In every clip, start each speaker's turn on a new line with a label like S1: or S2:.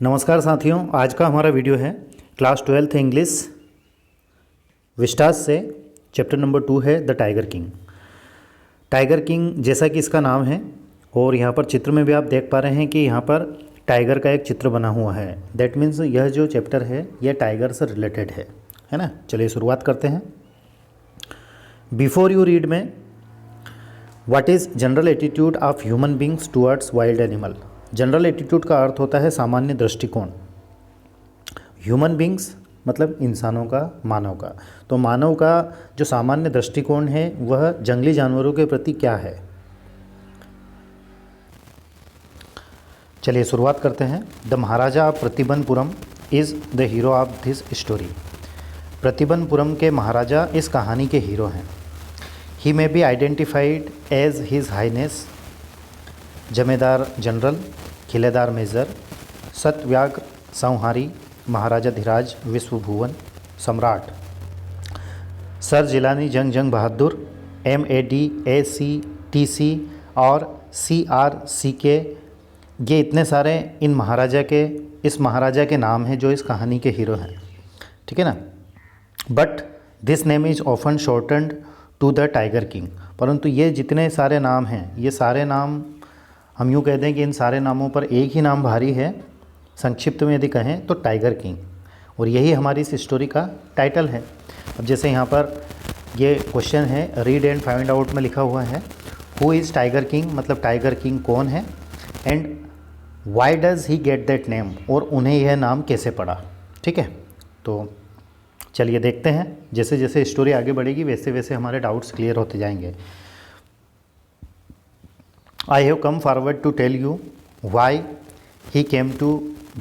S1: नमस्कार साथियों, आज का हमारा वीडियो है क्लास 12th इंग्लिश विस्टास से चैप्टर नंबर 2 है the tiger king. Tiger king जैसा कि इसका नाम है और यहाँ पर चित्र में भी आप देख पा रहे हैं कि यहाँ पर टाइगर का एक चित्र बना हुआ है। दैट मीन्स यह जो चैप्टर है यह टाइगर से रिलेटेड है ना। चलिए शुरुआत करते हैं। बिफोर यू रीड में what is general attitude of human beings towards wild animal. General attitude का अर्थ होता है सामान्य दृष्टिकोण। ह्यूमन बींग्स मतलब इंसानों का, मानव का। तो मानव का जो सामान्य दृष्टिकोण है वह जंगली जानवरों के प्रति क्या है। चलिए शुरुआत करते हैं। The Maharaja of Pratibanpuram is the hero of this story. Pratibanpuram के महाराजा इस कहानी के हीरो हैं। He may be identified as his highness Jamedar general, Khiledar major, Satyavyaghra Samhari, Maharaja Dhiraj विश्वभुवन सम्राट, सर जिलानी जंग बहादुर, MAD ACTC और CRCK। ये इतने सारे इस महाराजा के नाम हैं जो इस कहानी के हीरो हैं, ठीक है ना। But this name is often shortened to the tiger king. परंतु ये जितने सारे नाम हैं, ये सारे नाम हम यूँ कहते हैं कि इन सारे नामों पर एक ही नाम भारी है। संक्षिप्त में यदि कहें तो टाइगर किंग, और यही हमारी इस स्टोरी का टाइटल है। अब जैसे यहाँ पर ये क्वेश्चन है, रीड एंड फाइंड आउट में लिखा हुआ है हु इज़ टाइगर किंग, मतलब टाइगर किंग कौन है, and why does he get that name, और उन्हें यह नाम कैसे पड़ा। ठीक है, तो चलिए देखते हैं। जैसे जैसे स्टोरी आगे बढ़ेगी वैसे वैसे हमारे डाउट्स क्लियर होते जाएंगे। I have come forward to tell you why he came to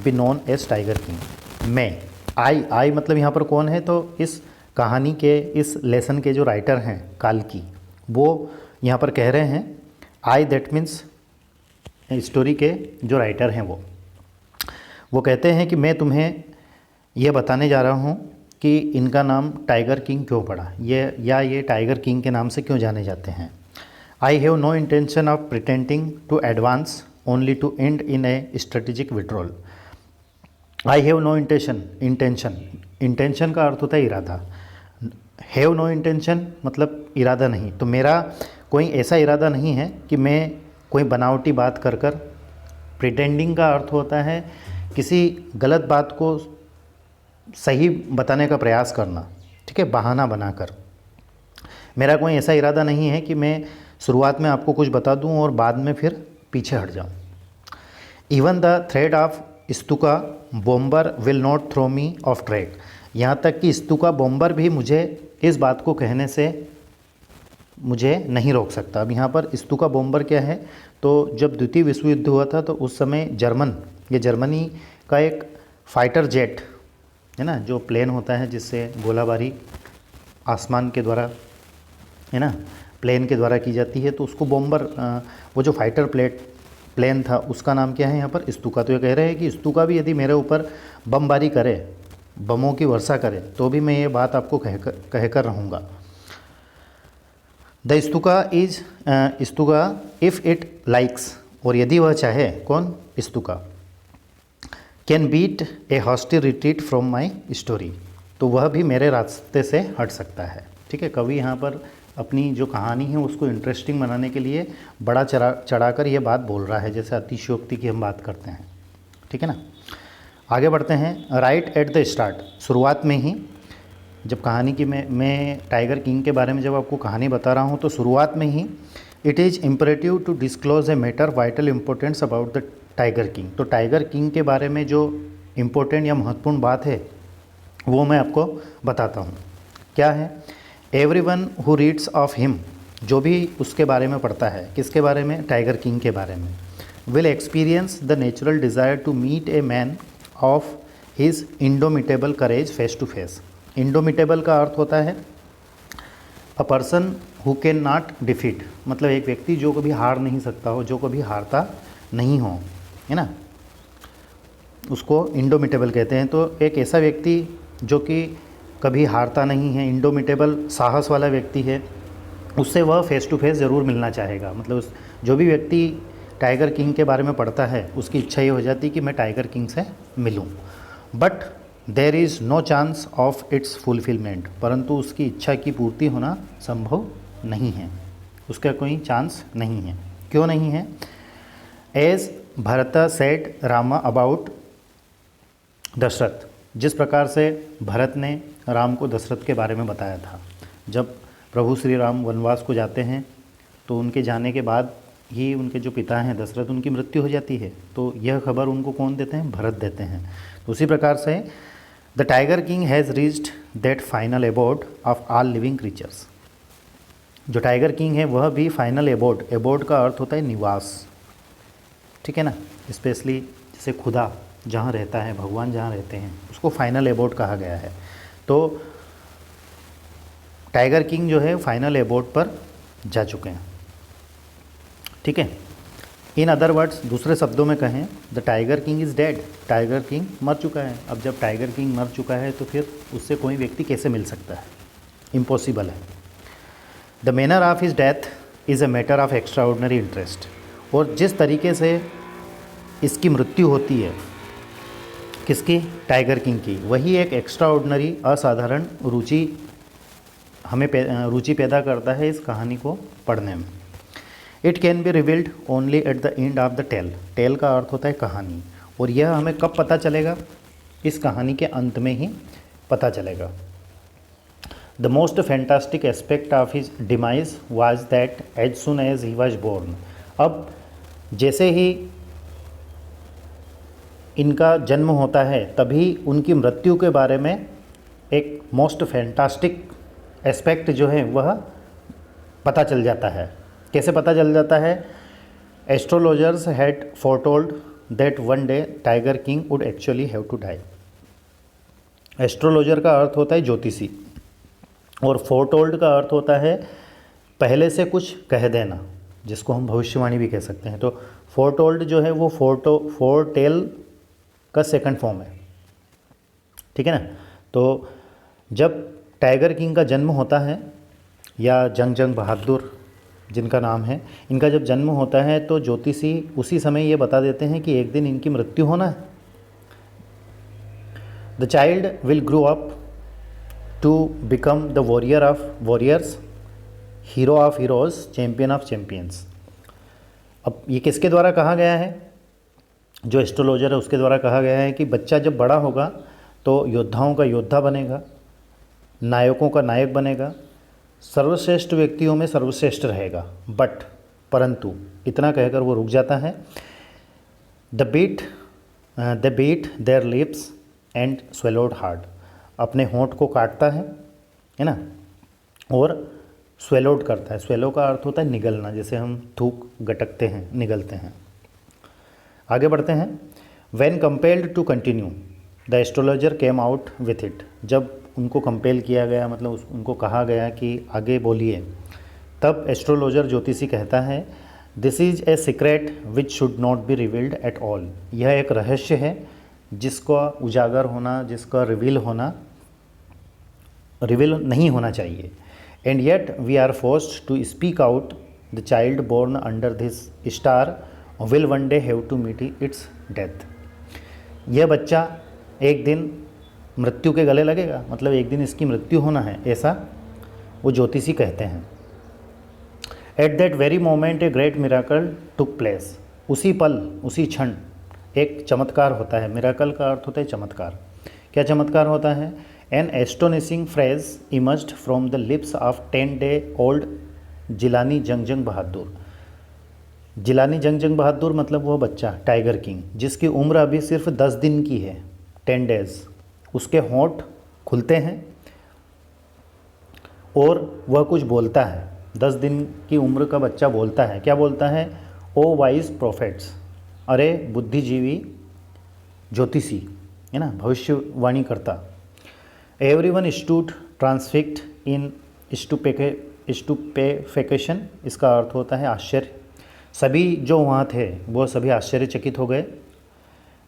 S1: be known as tiger king. मैं, आई मतलब यहाँ पर कौन है, तो इस कहानी के, इस लेसन के जो राइटर हैं काल्की, वो यहाँ पर कह रहे हैं आई, दैट मीन्स स्टोरी के जो राइटर हैं वो कहते हैं कि मैं तुम्हें यह बताने जा रहा हूँ कि इनका नाम टाइगर किंग क्यों पड़ा, ये टाइगर किंग के नाम से क्यों जाने जाते हैं। I have no intention of pretending to advance, only to end in a strategic withdrawal. I have no intention का अर्थ होता है इरादा। have no intention मतलब इरादा नहीं। तो मेरा कोई ऐसा इरादा नहीं है कि मैं कोई बनावटी बात कर pretending का अर्थ होता है किसी गलत बात को सही बताने का प्रयास करना, ठीक है, बहाना बनाकर। मेरा कोई ऐसा इरादा नहीं है कि मैं शुरुआत में आपको कुछ बता दूं और बाद में फिर पीछे हट जाऊं। Even the threat of Stuka bomber will not throw me off track. यहाँ तक कि स्तुका बॉम्बर भी मुझे इस बात को कहने से मुझे नहीं रोक सकता। अब यहाँ पर स्तुका बॉम्बर क्या है, तो जब द्वितीय विश्व युद्ध हुआ था तो उस समय जर्मनी का एक फाइटर जेट है ना, जो प्लेन होता है जिससे गोलाबारी आसमान के द्वारा, है ना, प्लेन के द्वारा की जाती है, तो उसको बॉम्बर, वो जो फाइटर प्लेन था उसका नाम क्या है यहाँ पर, स्तुका। तो ये कह रहे हैं कि स्तुका भी यदि मेरे ऊपर बमबारी करे, बमों की वर्षा करे, तो भी मैं ये बात आपको कहकर रहूँगा। The Stuka if it likes, और यदि वह चाहे, कौन, Stuka, can beat a hasty retreat from my story, तो वह भी मेरे रास्ते से हट सकता है। ठीक है, कवि यहाँ पर अपनी जो कहानी है उसको इंटरेस्टिंग बनाने के लिए बड़ा चढ़ाकर ये बात बोल रहा है, जैसे अतिशयोक्ति की हम बात करते हैं। ठीक है ना, आगे बढ़ते हैं। राइट एट द स्टार्ट, शुरुआत में ही जब कहानी की मैं टाइगर किंग के बारे में जब आपको कहानी बता रहा हूँ तो शुरुआत में ही it is imperative to disclose a matter vital importance about the tiger king. तो टाइगर किंग के बारे में जो इम्पोर्टेंट या महत्वपूर्ण बात है वो मैं आपको बताता हूँ। क्या है, everyone who reads of him, जो भी उसके बारे में पढ़ता है, किसके बारे में, टाइगर किंग के बारे में, will experience the natural desire to meet a man of his indomitable courage face to face. Indomitable का अर्थ होता है a person who can not defeat, मतलब एक व्यक्ति जो कभी हार नहीं सकता हो, जो कभी हारता नहीं हो, है ना, उसको इंडोमिटेबल कहते हैं। तो एक ऐसा व्यक्ति जो कि कभी हारता नहीं है, इंडोमिटेबल साहस वाला व्यक्ति है, उससे वह फेस टू फेस ज़रूर मिलना चाहेगा। मतलब जो भी व्यक्ति टाइगर किंग के बारे में पढ़ता है उसकी इच्छा ये हो जाती है कि मैं टाइगर किंग से मिलूं, but there is no chance of its fulfilment, परंतु उसकी इच्छा की पूर्ति होना संभव नहीं है, उसका कोई चांस नहीं है। क्यों नहीं है? As Bharat said Rama about Dasharatha, जिस प्रकार से भरत ने राम को दशरथ के बारे में बताया था। जब प्रभु श्री राम वनवास को जाते हैं तो उनके जाने के बाद ही उनके जो पिता हैं दशरथ, उनकी मृत्यु हो जाती है, तो यह खबर उनको कौन देते हैं? भरत देते हैं। तो उसी प्रकार से the tiger king has reached that final abode of all living creatures. जो टाइगर किंग है वह भी फाइनल एबोर्ड, एबोर्ड का अर्थ होता है निवास, ठीक है ना, स्पेशली जैसे खुदा जहाँ रहता है, भगवान जहाँ रहते हैं, उसको फाइनल एबोर्ड कहा गया है। तो टाइगर किंग जो है फाइनल एबोर्ड पर जा चुके हैं, ठीक है। इन अदर वर्ड्स, दूसरे शब्दों में कहें, the tiger king is dead, tiger king मर चुका है। अब जब टाइगर किंग मर चुका है तो फिर उससे कोई व्यक्ति कैसे मिल सकता है? इम्पॉसिबल है। The manner of his death is a matter of extra ordinary interest, और जिस तरीके से इसकी मृत्यु होती है, किसकी? टाइगर किंग की, वही एक एक्स्ट्रा ऑर्डिनरी असाधारण रुचि हमें रुचि पैदा करता है इस कहानी को पढ़ने में। It can be revealed only at the end of the tale, tale का अर्थ होता है कहानी, और यह हमें कब पता चलेगा? इस कहानी के अंत में ही पता चलेगा। The most fantastic aspect of his demise was that as soon as he was born, अब जैसे ही इनका जन्म होता है तभी उनकी मृत्यु के बारे में एक मोस्ट फैंटास्टिक एस्पेक्ट जो है वह पता चल जाता है। कैसे पता चल जाता है? Astrologers had foretold that one day tiger king would actually have to die. Astrologer का अर्थ होता है ज्योतिषी, और फोरटोल्ड का अर्थ होता है पहले से कुछ कह देना, जिसको हम भविष्यवाणी भी कह सकते हैं। तो फोरटोल्ड जो है वो फोरटेल का सेकंड फॉर्म है, ठीक है ना। तो जब टाइगर किंग का जन्म होता है, या जंग बहादुर जिनका नाम है, इनका जब जन्म होता है तो ज्योतिषी उसी समय ये बता देते हैं कि एक दिन इनकी मृत्यु होना है। The child will grow up to become the warrior of warriors, hero of heroes, champion of champions. अब ये किसके द्वारा कहा गया है? जो एस्ट्रोलॉजर है उसके द्वारा कहा गया है कि बच्चा जब बड़ा होगा तो योद्धाओं का योद्धा बनेगा, नायकों का नायक बनेगा, सर्वश्रेष्ठ व्यक्तियों में सर्वश्रेष्ठ रहेगा। बट परंतु इतना कहकर वो रुक जाता है। They bit their lips and swallowed hard, अपने होंठ को काटता है ना, और स्वेलोड करता है। स्वेलो का अर्थ होता है निगलना, जैसे हम थूक गटकते हैं, निगलते हैं। आगे बढ़ते हैं। When compelled to continue the astrologer came out with it, जब उनको कंपेल किया गया, मतलब उनको कहा गया कि आगे बोलिए, तब एस्ट्रोलॉजर ज्योतिषी कहता है this is a secret which should not be revealed at all, यह एक रहस्य है जिसका उजागर होना, जिसका रिवील नहीं होना चाहिए। And yet we are forced to speak out, the child born under this star will one day have to meet its death. यह बच्चा एक दिन मृत्यु के गले लगेगा, मतलब एक दिन इसकी मृत्यु होना है, ऐसा वो ज्योतिषी कहते हैं। At that very moment a great miracle took place, उसी पल, उसी क्षण एक चमत्कार होता है। मिराकल का अर्थ होता है चमत्कार। क्या चमत्कार होता है? An astonishing phrase emerged from the lips of 10 day old Jilani Jung Bahadur. Jilani Jung बहादुर मतलब वह बच्चा टाइगर किंग जिसकी उम्र अभी सिर्फ 10 दिन की है, 10 days। उसके होंठ खुलते हैं और वह कुछ बोलता है। 10 दिन की उम्र का बच्चा बोलता है। क्या बोलता है? ओ वाइज प्रोफेट्स, अरे बुद्धिजीवी ज्योतिषी, है ना, भविष्यवाणी करता। एवरीवन स्टूड ट्रांसफिक्ट इन स्टुपेफिकेशन, इसका अर्थ होता है आश्चर्य। सभी जो वहाँ थे वो सभी आश्चर्यचकित हो गए।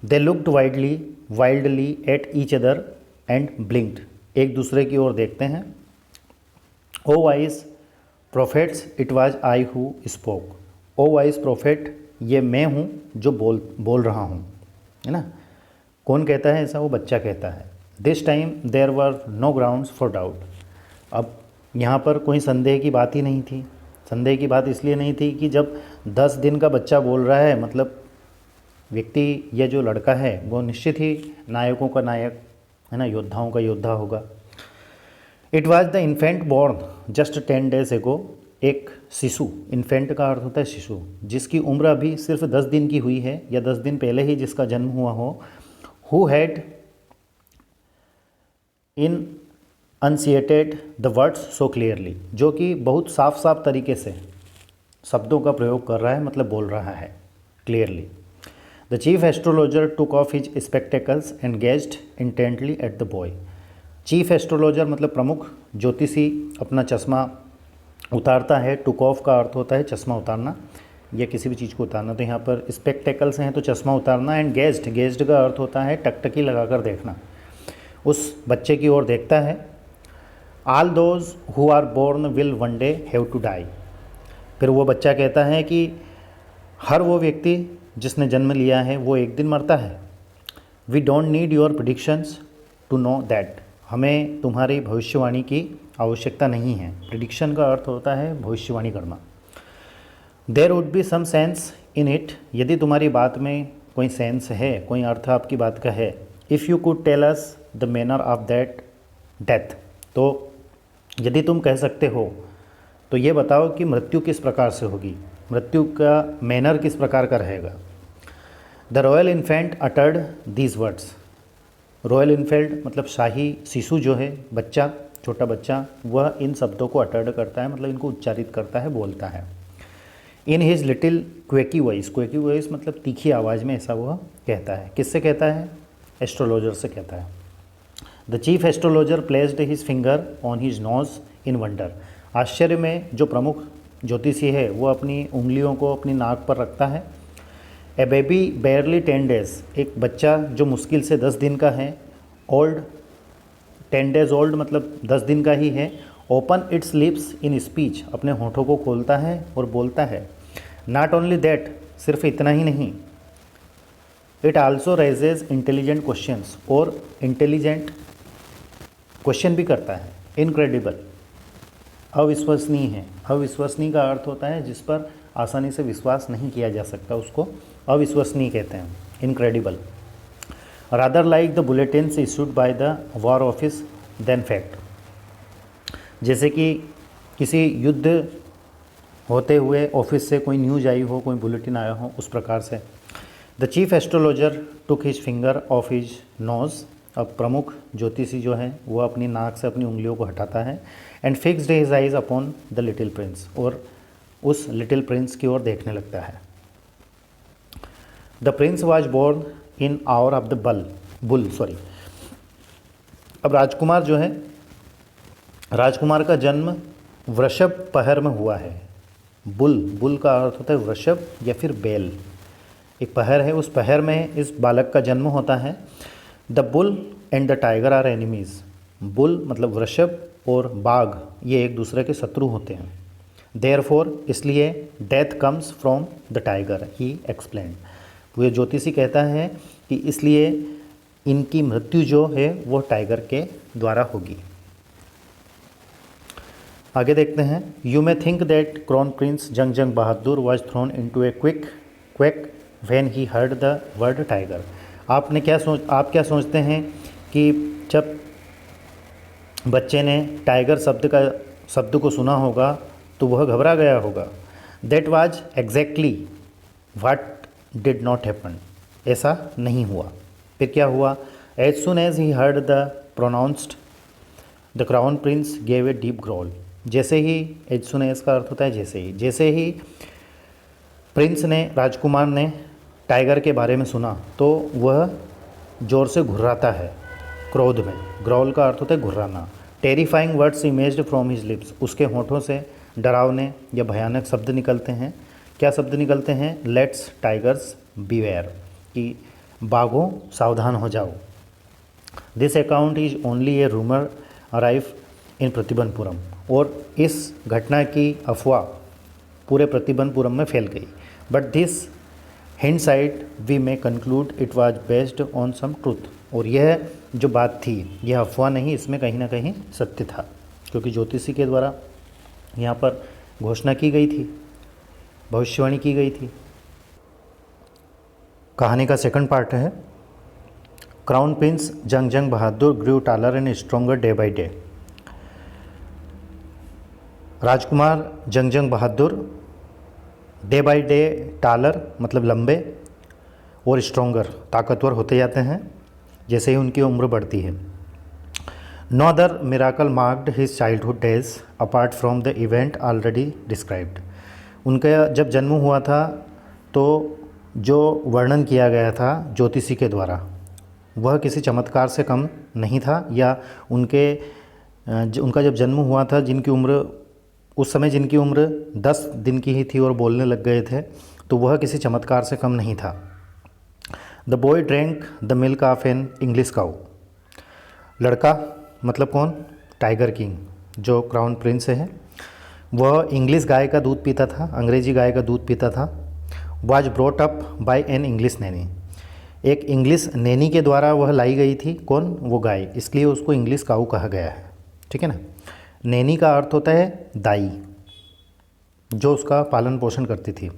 S1: They looked wildly at each other and blinked, एक दूसरे की ओर देखते हैं। O wise prophets it was I who spoke, O wise prophet, ये मैं हूँ जो बोल रहा हूँ, है ना। कौन कहता है ऐसा? वो बच्चा कहता है। This time there were no grounds for doubt. अब यहाँ पर कोई संदेह की बात ही नहीं थी। संदेह की बात इसलिए नहीं थी कि जब 10 दिन का बच्चा बोल रहा है, मतलब व्यक्ति या जो लड़का है वो निश्चित ही नायकों का नायक, है ना, योद्धाओं का योद्धा होगा। It was the infant born just 10 days एगो। एक शिशु, इन्फेंट का अर्थ होता है शिशु, जिसकी उम्र अभी सिर्फ 10 दिन की हुई है या 10 दिन पहले ही जिसका जन्म हुआ हो। Who had enunciated the words so clearly, जो कि बहुत साफ साफ तरीके से शब्दों का प्रयोग कर रहा है, मतलब बोल रहा है clearly. The chief astrologer took off his spectacles and gazed intently at the boy. Chief astrologer मतलब प्रमुख ज्योतिषी अपना चश्मा उतारता है। टुक ऑफ का अर्थ होता है चश्मा उतारना या किसी भी चीज़ को उतारना, तो यहाँ पर स्पेक्टेकल्स हैं तो चश्मा उतारना। एंड गेज्ड, गेज्ड का अर्थ होता है टकटकी लगाकर देखना। उस बच्चे की ओर देखता है। All those who are born will one day have to die. फिर वो बच्चा कहता है कि हर वो व्यक्ति जिसने जन्म लिया है वो एक दिन मरता है। We don't need your predictions to know that. हमें तुम्हारी भविष्यवाणी की आवश्यकता नहीं है। प्रिडिक्शन का अर्थ होता है भविष्यवाणी करना। There would be some sense in it. यदि तुम्हारी बात में कोई सेंस है, कोई अर्थ आपकी बात का है। If you could tell us the manner of that death. तो यदि तुम कह सकते हो तो ये बताओ कि मृत्यु किस प्रकार से होगी, मृत्यु का मैनर किस प्रकार का रहेगा। The royal infant uttered these words. Royal infant मतलब शाही शिशु जो है, बच्चा, छोटा बच्चा, वह इन शब्दों को अटर्ड करता है, मतलब इनको उच्चारित करता है, बोलता है। In his little quacky voice. Quacky voice मतलब तीखी आवाज़ में ऐसा वह कहता है। किससे कहता है? एस्ट्रोलॉजर से कहता है। The chief astrologer placed his finger on his nose in wonder. आश्चर्य में जो प्रमुख ज्योतिषी है वो अपनी उंगलियों को अपनी नाक पर रखता है। ए बेबी बेयरली 10 days। एक बच्चा जो मुश्किल से 10 दिन का है। ओल्ड, 10 days ओल्ड मतलब 10 दिन का ही है। Open it's lips in speech. अपने होठों को खोलता है और बोलता है। नॉट ओनली दैट, सिर्फ इतना ही नहीं। It also raises intelligent questions. और इंटेलिजेंट क्वेश्चन भी करता है। इनक्रेडिबल, अविश्वसनीय है। अविश्वसनीय का अर्थ होता है जिस पर आसानी से विश्वास नहीं किया जा सकता, उसको अविश्वसनीय कहते हैं, incredible. Rather like the bulletins issued by the War Office than fact. जैसे कि किसी युद्ध होते हुए ऑफिस से कोई न्यूज़ आई हो, कोई बुलेटिन आया हो, उस प्रकार से। The chief astrologer took his finger of his nose. अब प्रमुख ज्योतिषी जो है वो अपनी नाक से अपनी उंगलियों को हटाता है। And fixed his eyes upon the little prince. और उस लिटिल प्रिंस की ओर देखने लगता है। The prince was born in hour of the bull. अब राजकुमार जो है, राजकुमार का जन्म वृषभ पहर में हुआ है। बुल का अर्थ होता है वृषभ या फिर बैल। एक पहर है, उस पहर में इस बालक का जन्म होता है। The bull and the tiger are enemies. Bull मतलब वृषभ और बाघ ये एक दूसरे के शत्रु होते हैं। देयरफॉर, इसलिए death comes from the tiger, he explained. वो ज्योतिषी कहता है कि इसलिए इनकी मृत्यु जो है वो टाइगर के द्वारा होगी। आगे देखते हैं। You may think that crown prince Jung Bahadur was thrown into a quake when he heard the word tiger. आप क्या सोचते हैं कि जब बच्चे ने टाइगर शब्द को सुना होगा तो वह घबरा गया होगा। That was exactly what did not happen. ऐसा नहीं हुआ। फिर क्या हुआ? As soon as he heard the pronounced the crown prince gave a deep growl. जैसे ही, एज सुन एज का अर्थ होता है जैसे ही प्रिंस ने, राजकुमार ने टाइगर के बारे में सुना तो वह ज़ोर से घुर्राता है क्रोध में। ग्रॉल का अर्थ होता है घुर्राना। Terrifying words imaged from his lips. उसके होठों से डरावने या भयानक शब्द निकलते हैं। क्या शब्द निकलते हैं? लेट्स टाइगर्स बीवेयर, कि बाघों सावधान हो जाओ। This account is only A rumour arrive in Pratibandapuram. और इस घटना की अफवाह पूरे प्रतिबंधपुरम में फैल गई। But this hindsight we may conclude it was based on some truth. और यह जो बात थी यह अफवाह नहीं, इसमें कहीं ना कहीं सत्य था, क्योंकि ज्योतिषी के द्वारा यहाँ पर घोषणा की गई थी, भविष्यवाणी की गई थी। कहानी का सेकंड पार्ट है, crown prince Jung Bahadur grew taller and stronger day by day. राजकुमार Jung Bahadur day by day taller मतलब लंबे और स्ट्रोंगर ताकतवर होते जाते हैं जैसे ही उनकी उम्र बढ़ती है। No other miracle marked his childhood days apart from the event already described. उनका जब जन्म हुआ था तो जो वर्णन किया गया था ज्योतिषी के द्वारा वह किसी चमत्कार से कम नहीं था, या उनका जब जन्म हुआ था जिनकी उम्र उस समय जिनकी उम्र 10 दिन की ही थी और बोलने लग गए थे, तो वह किसी चमत्कार से कम नहीं था। The boy drank the milk of an English cow. लड़का मतलब कौन? टाइगर किंग जो क्राउन प्रिंस है, वह इंग्लिश गाय का दूध पीता था, अंग्रेजी गाय का दूध पीता था। Was brought up by an English Naini. एक इंग्लिश नैनी के द्वारा वह लाई गई थी, कौन? वो गाय, इसलिए उसको इंग्लिश काऊ कहा गया है। ठीक है ना। नैनी का अर्थ होता है दाई, जो उसका पालन पोषण करती थी।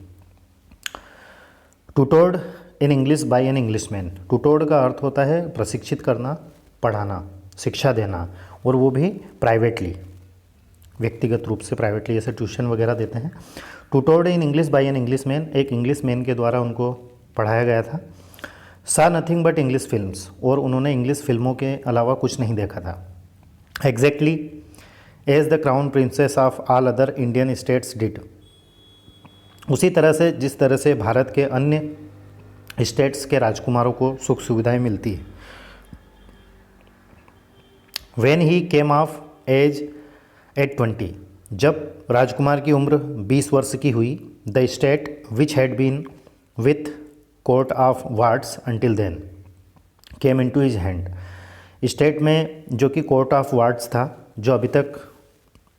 S1: Tutored in English by an Englishman. Tutored का अर्थ होता है प्रशिक्षित करना, पढ़ाना, शिक्षा देना, और वो भी प्राइवेटली, व्यक्तिगत रूप से प्राइवेटली, जैसे ट्यूशन वगैरह देते हैं। Tutored in English by an Englishman, एक इंग्लिश मैन के द्वारा उनको पढ़ाया गया था। सा नथिंग बट इंग्लिश फिल्म्स, और उन्होंने इंग्लिश फिल्मों के अलावा कुछ नहीं देखा था। Exactly as the crown princes of all other Indian states did. उसी तरह से जिस तरह से भारत के अन्य स्टेट्स के राजकुमारों को सुख सुविधाएं मिलती है। When he came of age at 20, जब राजकुमार की उम्र 20 वर्ष की हुई, the state which had been with court of wards until then came into his hand. State में जो कि कोर्ट ऑफ वार्ड्स था, जो अभी तक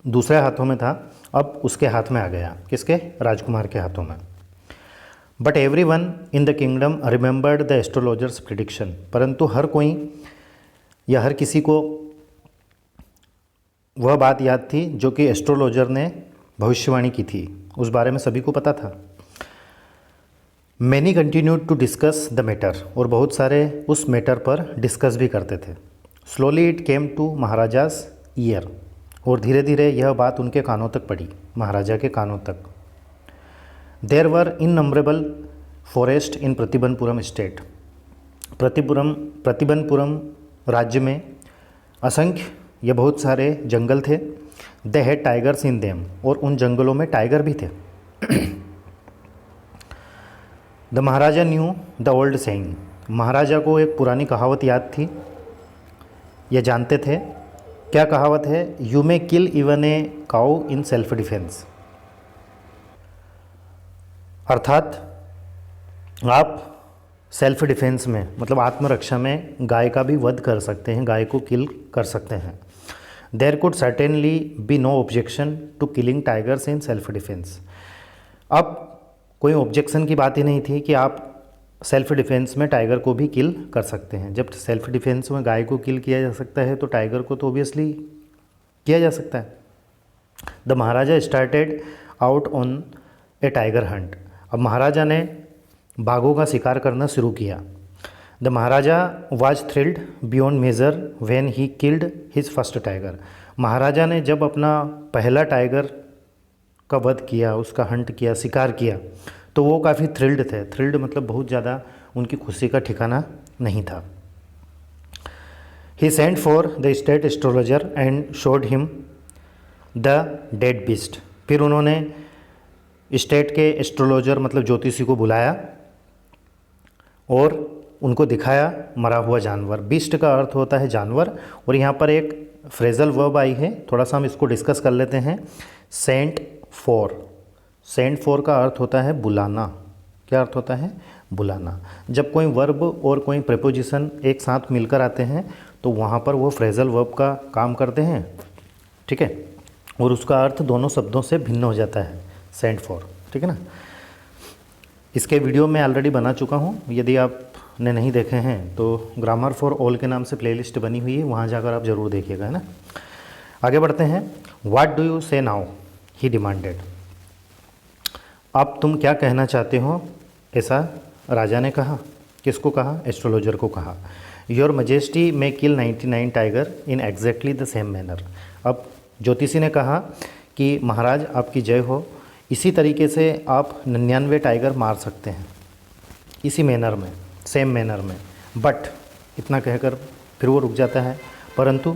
S1: दूसरे हाथों में था, अब उसके हाथ में आ गया। किसके? राजकुमार के हाथों में। But every one in the kingdom remembered the astrologers prediction. परंतु हर कोई या हर किसी को वह बात याद थी जो कि एस्ट्रोलॉजर ने भविष्यवाणी की थी, उस बारे में सभी को पता था। Many continued to discuss the matter, और बहुत सारे उस मैटर पर डिस्कस भी करते थे। Slowly it came to Maharaja's ear, और धीरे धीरे यह बात उनके कानों तक पड़ी, महाराजा के कानों तक। देर वर इननंबरेबल फॉरेस्ट इन प्रतिबनपुरम स्टेट। प्रतिबनपुरम राज्य में असंख्य या बहुत सारे जंगल थे। They had tigers in them, और उन जंगलों में टाइगर भी थे। The Maharaja knew the old saying. महाराजा को एक पुरानी कहावत याद थी, यह जानते थे। क्या कहावत है? You may kill even a cow in self defence. अर्थात आप सेल्फ डिफेंस में, मतलब आत्मरक्षा में, गाय का भी वध कर सकते हैं, गाय को किल कर सकते हैं। There could certainly be no objection to killing tigers in self defence. अब कोई ऑब्जेक्शन की बात ही नहीं थी कि आप सेल्फ डिफेंस में टाइगर को भी किल कर सकते हैं। जब सेल्फ डिफेंस में गाय को किल किया जा सकता है तो टाइगर को तो ऑब्वियसली किया जा सकता है। The Maharaja started out on a tiger hunt. अब महाराजा ने बाघों का शिकार करना शुरू किया। The Maharaja was thrilled beyond measure when he killed his first tiger. महाराजा ने जब अपना पहला टाइगर का वध किया, उसका हंट किया, शिकार किया, तो वो काफ़ी थ्रिल्ड थे। थ्रिल्ड मतलब बहुत ज़्यादा उनकी खुशी का ठिकाना नहीं था। He sent for the state astrologer and showed him the dead beast. फिर उन्होंने स्टेट के एस्ट्रोलॉजर मतलब ज्योतिषी को बुलाया और उनको दिखाया मरा हुआ जानवर। बीस्ट का अर्थ होता है जानवर, और यहाँ पर एक फ्रेजल वर्ब आई है, थोड़ा सा हम इसको डिस्कस कर लेते हैं। Sent for. सेंट फॉर का अर्थ होता है बुलाना। क्या अर्थ होता है? बुलाना। जब कोई वर्ब और कोई प्रेपोजिशन एक साथ मिलकर आते हैं तो वहाँ पर वो फ्रेजल वर्ब का काम करते हैं। ठीक है, और उसका अर्थ दोनों शब्दों से भिन्न हो जाता है। सेंट फॉर, ठीक है ना। इसके वीडियो मैं ऑलरेडी बना चुका हूँ, यदि आपने नहीं देखे हैं तो ग्रामर फॉर ऑल के नाम से प्लेलिस्ट बनी हुई है, वहाँ जाकर आप ज़रूर देखिएगा, है ना। आगे बढ़ते हैं। व्हाट डू यू से नाउ, ही डिमांडेड। अब तुम क्या कहना चाहते हो, ऐसा राजा ने कहा। किसको कहा? एस्ट्रोलॉजर को कहा। Your majesty may kill 99 tiger in exactly the same manner. अब ज्योतिषी ने कहा कि महाराज आपकी जय हो, इसी तरीके से आप 99 टाइगर मार सकते हैं, इसी मैनर में, सेम मैनर में। बट इतना कहकर फिर वो रुक जाता है। परंतु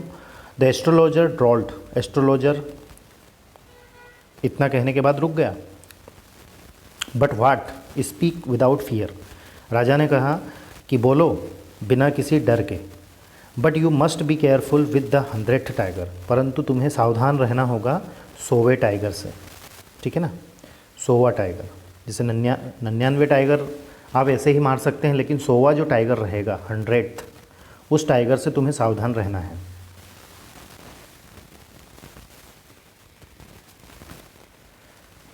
S1: द एस्ट्रोलॉजर ड्रॉल्ड, एस्ट्रोलॉजर इतना कहने के बाद रुक गया। But what, speak without fear. राजा ने कहा कि बोलो बिना किसी डर के। But you must be careful with the 100th tiger. परंतु तुम्हें सावधान रहना होगा 100वें टाइगर से, ठीक है ना। 100वां टाइगर, जैसे 99 टाइगर आप ऐसे ही मार सकते हैं, लेकिन 100वां जो टाइगर रहेगा, 100th, उस टाइगर से तुम्हें सावधान रहना है।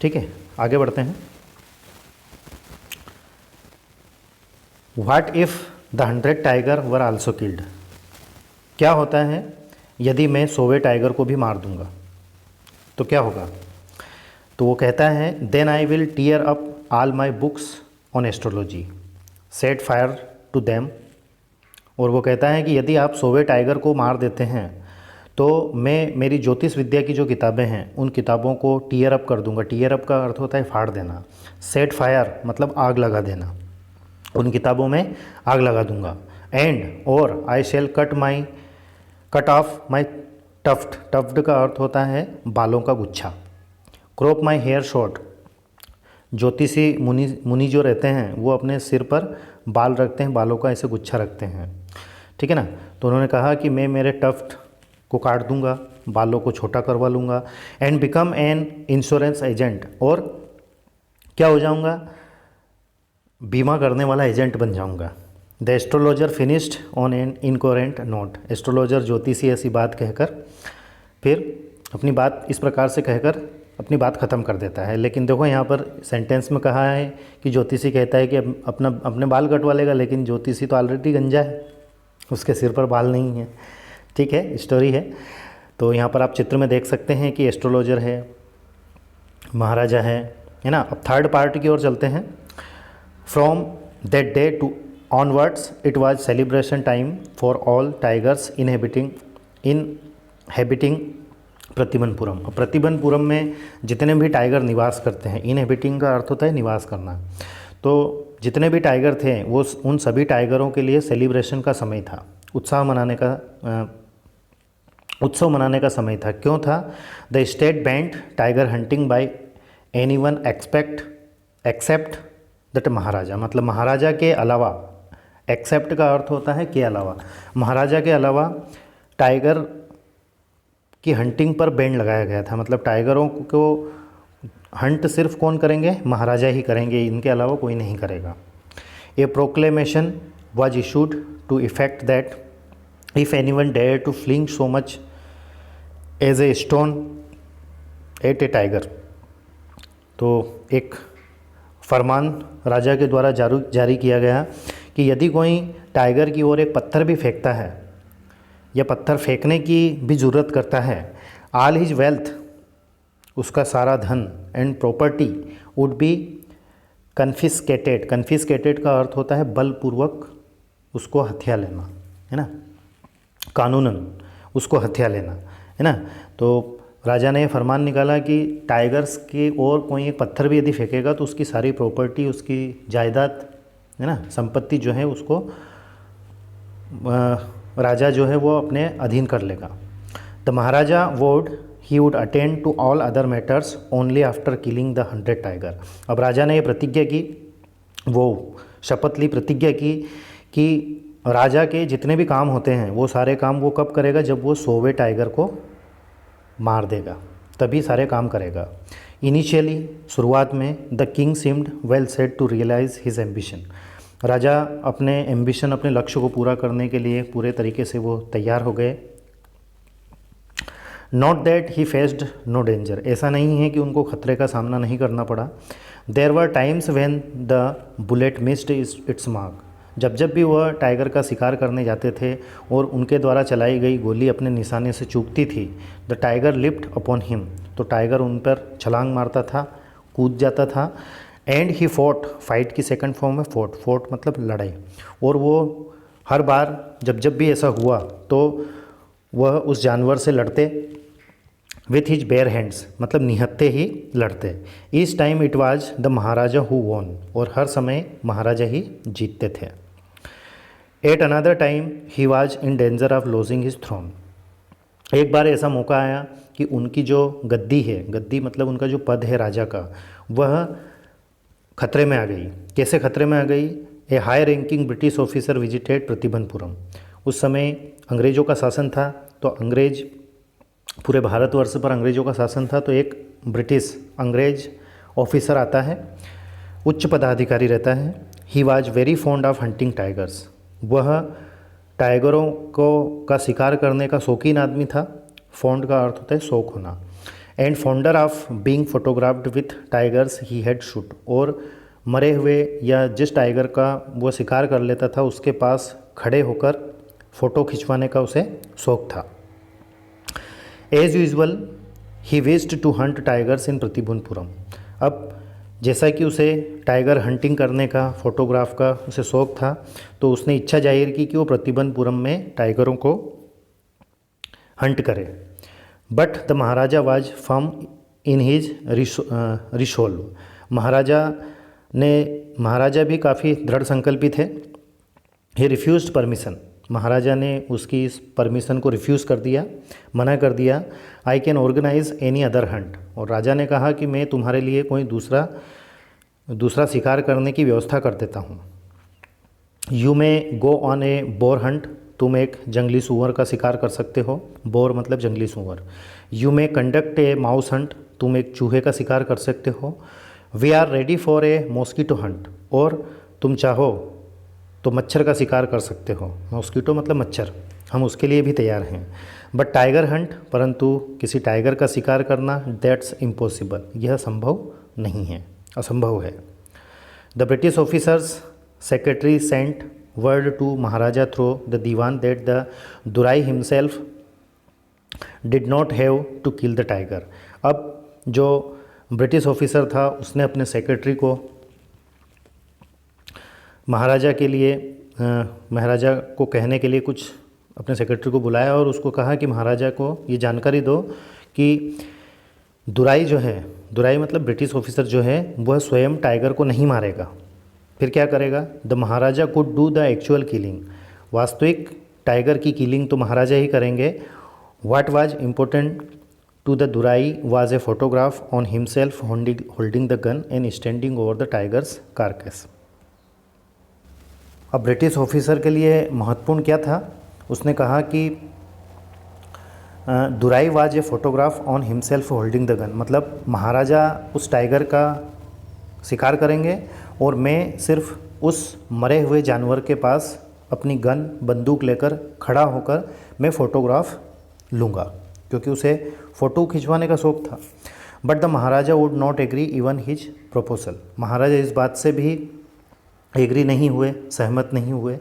S1: ठीक है, आगे बढ़ते हैं। What if the 100 tiger were also killed. क्या होता है यदि मैं 100वें टाइगर को भी मार दूंगा, तो क्या होगा? तो वो कहता है then I will tear up all my books on astrology, set fire to them. और वो कहता है कि यदि आप 100वें टाइगर को मार देते हैं तो मैं मेरी ज्योतिष विद्या की जो किताबें हैं उन किताबों को टीयर अप कर दूंगा। टीयर अप का अर्थ होता है फाड़ देना। सेट फायर मतलब आग लगा देना, उन किताबों में आग लगा दूंगा। एंड और I shall cut off my tuft, tuft का अर्थ होता है बालों का गुच्छा। क्रॉप माई हेयर शॉर्ट, ज्योतिषी मुनि जो रहते हैं वो अपने सिर पर बाल रखते हैं, बालों का ऐसे गुच्छा रखते हैं, ठीक है ना। तो उन्होंने कहा कि मैं मेरे टफ्ट को काट दूंगा, बालों को छोटा करवा लूँगा। And become an insurance agent, और क्या हो जाऊँगा? बीमा करने वाला एजेंट बन जाऊँगा। The astrologer finished on an incoherent note. Astrologer ज्योतिषी ऐसी बात कहकर फिर अपनी बात इस प्रकार से कहकर अपनी बात ख़त्म कर देता है। लेकिन देखो यहाँ पर सेंटेंस में कहा है कि ज्योतिषी कहता है कि अपने बाल कटवा लेगा, लेकिन ज्योतिषी तो ऑलरेडी गंजा है, उसके सिर पर बाल नहीं है। ठीक है, स्टोरी है। तो यहाँ पर आप चित्र में देख सकते हैं कि एस्ट्रोलॉजर है, महाराजा है ना। अब थर्ड पार्ट की ओर चलते हैं। From that day to onwards it was celebration time for all tigers inhabiting Pratibanpuram. Pratibanpuram में जितने भी टाइगर निवास करते हैं, इनहेबिटिंग का अर्थ होता है निवास करना। तो जितने भी टाइगर थे वो उन सभी टाइगरों के लिए सेलिब्रेशन का समय था, उत्सव मनाने का समय था। क्यों था? The state banned tiger hunting by anyone except that Maharaja, मतलब महाराजा के अलावा, एक्सेप्ट का अर्थ होता है के अलावा, महाराजा के अलावा टाइगर की हंटिंग पर बैंड लगाया गया था। मतलब टाइगरों को हंट सिर्फ कौन करेंगे? महाराजा ही करेंगे, इनके अलावा कोई नहीं करेगा। A proclamation was issued to effect that if anyone dare to fling so much as a stone at a tiger. तो एक फरमान राजा के द्वारा जारी किया गया कि यदि कोई टाइगर की ओर एक पत्थर भी फेंकता है या पत्थर फेंकने की भी ज़रूरत करता है, ऑल हिज वेल्थ, उसका सारा धन and property would be confiscated. Confiscated का अर्थ होता है बलपूर्वक उसको हथिया लेना, है ना, कानूनन उसको हथिया लेना, है ना। तो राजा ने फरमान निकाला कि टाइगर्स की ओर कोई एक पत्थर भी यदि फेंकेगा तो उसकी सारी प्रॉपर्टी, उसकी जायदाद, है ना, संपत्ति जो है उसको राजा जो है वो अपने अधीन कर लेगा। The Maharaja he would attend to all other matters only after killing the 100 tiger. अब राजा ने ये प्रतिज्ञा की, वो शपथ ली, प्रतिज्ञा की कि राजा के जितने भी काम होते हैं वो सारे काम वो कब करेगा? जब वो 100वें टाइगर को मार देगा, तभी सारे काम करेगा। इनिशियली, शुरुआत में, the king seemed well set to realise his ambition. राजा अपने एम्बिशन, अपने लक्ष्य को पूरा करने के लिए पूरे तरीके से वो तैयार हो गए। Not that he faced no danger, ऐसा नहीं है कि उनको खतरे का सामना नहीं करना पड़ा। There were times when the bullet missed its mark. जब भी वह टाइगर का शिकार करने जाते थे और उनके द्वारा चलाई गई गोली अपने निशाने से चूकती थी, the tiger lift upon him, तो टाइगर उन पर छलांग मारता था, कूद जाता था। एंड ही फोर्ट, फाइट की सेकंड फॉर्म है फोर्ट, फोर्ट मतलब लड़ाई। और वो हर बार जब भी ऐसा हुआ तो वह उस जानवर से लड़ते विथ हिज बेयर हैंड्स, मतलब निहत्थे ही लड़ते। इस time it was the Maharaja who won, और हर समय महाराजा ही जीतते थे। At another time he was in danger of losing his throne. एक बार ऐसा मौका आया कि उनकी जो गद्दी है, गद्दी मतलब उनका जो पद है राजा का, वह खतरे में आ गई। कैसे खतरे में आ गई? A high ranking British officer visited Pratibandapuram. उस समय अंग्रेज़ों का शासन था, तो अंग्रेज पूरे भारतवर्ष पर अंग्रेज़ों का शासन था, तो एक ब्रिटिश अंग्रेज ऑफिसर आता है, उच्च पदाधिकारी रहता है। He was very fond of hunting tigers. वह टाइगरों का शिकार करने का शौकीन आदमी था। फॉन्ड का अर्थ होता है शौक होना। And founder of being photographed with tigers he had shoot, और मरे हुए या जिस टाइगर का वो शिकार कर लेता था उसके पास खड़े होकर फ़ोटो खिंचवाने का उसे शौक था। As usual he wished to hunt tigers in Pratibandapuram. अब जैसा कि उसे टाइगर हंटिंग करने का, फोटोग्राफ का उसे शौक था, तो उसने इच्छा जाहिर की कि वो प्रतिबंधपुरम में टाइगरों को हंट करे। But the Maharaja was firm in his resolve. Maharaja भी काफ़ी दृढ़ संकल्पी थे। ही रिफ्यूज्ड परमिशन। महाराजा ने उसकी इस परमिशन को रिफ्यूज़ कर दिया, मना कर दिया। I can organise any other hunt. और राजा ने कहा कि मैं तुम्हारे लिए कोई दूसरा शिकार करने की व्यवस्था कर देता हूँ। You may go on A bore Hunt. तुम एक जंगली सूअर का शिकार कर सकते हो। बोर मतलब जंगली सूअर। You may conduct a mouse hunt. तुम एक चूहे का शिकार कर सकते हो। We are ready for a mosquito hunt. और तुम चाहो तो मच्छर का शिकार कर सकते हो। मॉस्किटो मतलब मच्छर, हम उसके लिए भी तैयार हैं। बट टाइगर हंट, परंतु किसी टाइगर का शिकार करना, दैट्स इम्पॉसिबल, यह संभव नहीं है, असंभव है। The British officer's secretary sent word to Maharaja through the Diwan that the Durai himself did not have to kill the tiger। अब जो ब्रिटिश ऑफिसर था उसने अपने सेक्रेटरी को महाराजा को कहने के लिए कुछ अपने सेक्रेटरी को बुलाया और उसको कहा कि महाराजा को ये जानकारी दो कि दुराई जो है, दुराई मतलब ब्रिटिश ऑफिसर जो है, वह स्वयं टाइगर को नहीं मारेगा, फिर क्या करेगा? The Maharaja could do the actual killing. वास्तविक टाइगर की किलिंग तो महाराजा ही करेंगे। What was important to the Durai was a photograph on himself holding the gun and standing over the tiger's carcass. अब ब्रिटिश ऑफिसर के लिए महत्वपूर्ण क्या था? उसने कहा कि Durai was a photograph on himself holding the gun, मतलब महाराजा उस टाइगर का शिकार करेंगे और मैं सिर्फ उस मरे हुए जानवर के पास अपनी गन, बंदूक लेकर खड़ा होकर मैं फ़ोटोग्राफ लूँगा, क्योंकि उसे फ़ोटो खिंचवाने का शौक़ था। But the Maharaja would not agree even his proposal. Maharaja इस बात से भी एग्री नहीं हुए, सहमत नहीं हुए।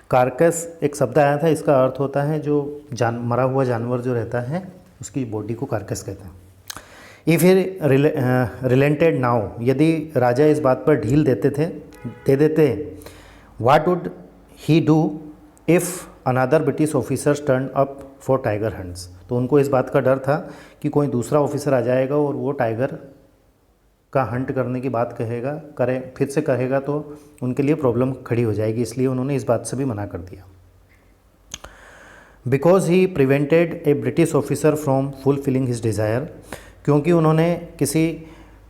S1: कार्कस एक शब्द आया था, इसका अर्थ होता है जो मरा हुआ जानवर जो रहता है उसकी बॉडी को कार्कस कहते हैं। इफ़ ही रिलेंटेड नाउ, यदि राजा इस बात पर ढील दे देते, what would he do if another British officers turn up for tiger hunts. तो उनको इस बात का डर था कि कोई दूसरा ऑफिसर आ जाएगा और वो टाइगर का हंट करने की बात फिर से कहेगा तो उनके लिए प्रॉब्लम खड़ी हो जाएगी, इसलिए उन्होंने इस बात से भी मना कर दिया। Because he prevented A British officer from fulfilling his desire, क्योंकि उन्होंने किसी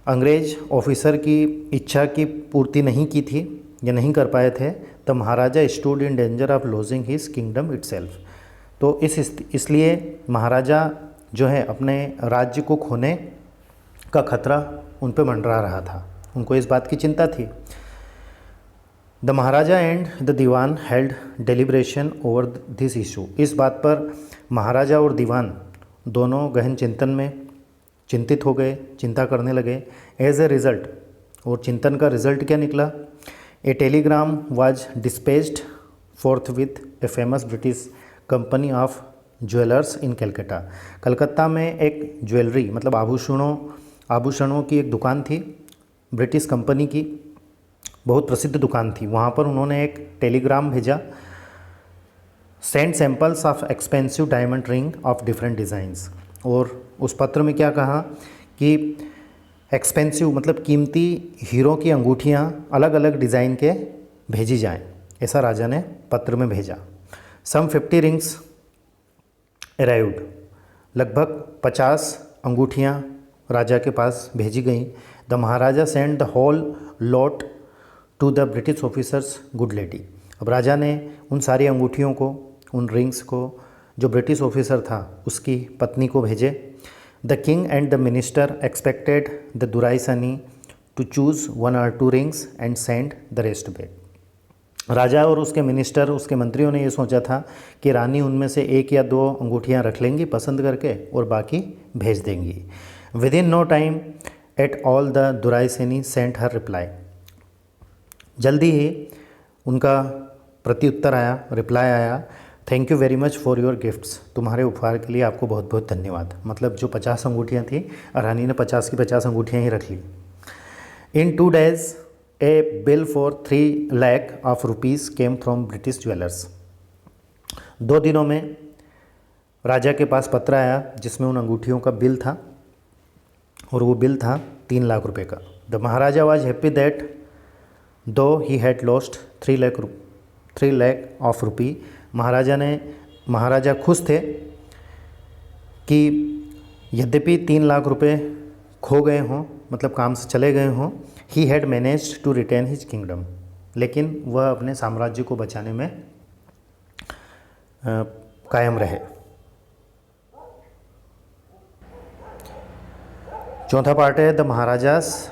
S1: अंग्रेज ऑफिसर की इच्छा की पूर्ति नहीं की थी या नहीं कर पाए थे, the Maharaja stood in danger of lodging his kingdom itself. तो इसलिए महाराजा जो है अपने राज्य को खोने का खतरा उन पर मंडरा रहा था, उनको इस बात की चिंता थी। The Maharaja and the Dewan held deliberation over this issue. इस बात पर महाराजा और दीवान दोनों गहन चिंतन में चिंतित हो गए, चिंता करने लगे। एज ए रिज़ल्ट और चिंतन का रिजल्ट क्या निकला? A telegram was dispatched forthwith a famous British company of jewellers in Calcutta. Calcutta में एक ज्वेलरी मतलब आभूषणों की एक दुकान थी, ब्रिटिश कंपनी की बहुत प्रसिद्ध दुकान थी। वहाँ पर उन्होंने एक टेलीग्राम भेजा, send samples of expensive diamond ring of different designs. और उस पत्र में क्या कहा कि एक्सपेंसिव मतलब कीमती हीरो की अंगूठियाँ अलग अलग डिज़ाइन के भेजी जाएं, ऐसा राजा ने पत्र में भेजा। सम 50 रिंग्स अराइव्ड, लगभग 50 अंगूठियाँ राजा के पास भेजी गईं। The Maharaja send the whole lot to the British officer's good lady. अब राजा ने उन सारी अंगूठियों को, उन रिंग्स को जो ब्रिटिश ऑफिसर था उसकी पत्नी को भेजे। The king and the minister expected the Duraisani to choose 1 or 2 rings and send the rest back. राजा और उसके मिनिस्टर, उसके मंत्रियों ने ये सोचा था कि रानी उनमें से 1 या 2 अंगूठियाँ रख लेंगी पसंद करके और बाकी भेज देंगी। Within no time at all the Duraisani sent her reply. जल्दी ही उनका प्रत्युत्तर आया, रिप्लाई आया, thank you very much for your gifts. तुम्हारे उपहार के लिए आपको बहुत बहुत धन्यवाद। मतलब जो 50 अंगूठियाँ थी, रानी ने 50 की 50 अंगूठियाँ ही रख ली। इन 2 days A bill for 3 lakh of rupees came from British jewellers. 2 दिनों में राजा के पास पत्र आया जिसमें उन अंगूठियों का बिल था, और वो बिल था 3 लाख रुपए का। The Maharaja was happy that though he had lost 3 lakh of rupee. Maharaja खुश थे कि यद्यपि 3 लाख रुपए खो गए हों, मतलब काम से चले गए हों, he had managed to retain his kingdom, लेकिन वह अपने साम्राज्य को बचाने में कायम रहे। चौथा पार्ट है the Maharaja's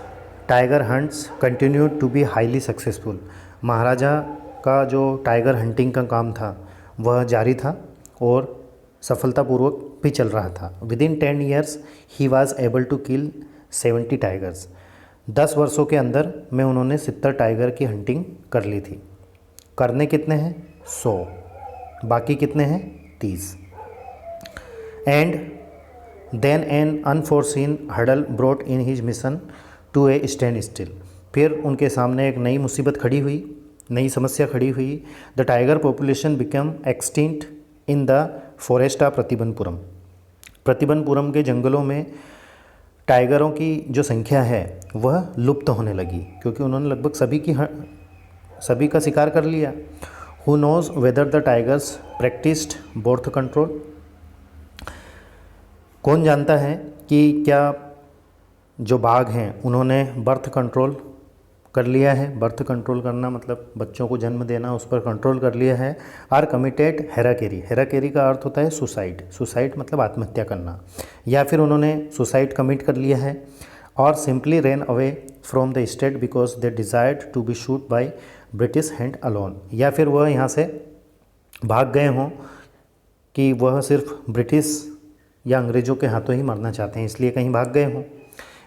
S1: tiger hunts continued to be highly successful. Maharaja का जो टाइगर हंटिंग का काम था वह जारी था और सफलतापूर्वक भी चल रहा था। Within 10 years he was able to kill 70 tigers. 10 वर्षों के अंदर में उन्होंने 70 टाइगर की हंटिंग कर ली थी। करने कितने हैं? 100, बाकी कितने हैं? 30। And then an unforeseen hurdle brought in his mission to a standstill. फिर उनके सामने एक नई मुसीबत खड़ी हुई, नई समस्या खड़ी हुई। The tiger population become extinct in the forest of Pratibandapuram. Pratibandapuram के जंगलों में टाइगरों की जो संख्या है वह लुप्त होने लगी, क्योंकि उन्होंने लगभग सभी का शिकार कर लिया। Who nose whether the tigers practised birth control. कौन जानता है कि क्या जो बाघ हैं उन्होंने बर्थ कंट्रोल कर लिया है। बर्थ कंट्रोल करना मतलब बच्चों को जन्म देना, उस पर कंट्रोल कर लिया है। Are committed हेराकेरी। हेराकेरी का अर्थ होता है सुसाइड। सुसाइड मतलब आत्महत्या करना, या फिर उन्होंने सुसाइड कमिट कर लिया है। और simply ran away from the state because they desired to be shoot by British hand alone. या फिर वह यहाँ से भाग गए हों कि वह सिर्फ ब्रिटिश या अंग्रेज़ों के हाथों ही मरना चाहते हैं, इसलिए कहीं भाग गए हों,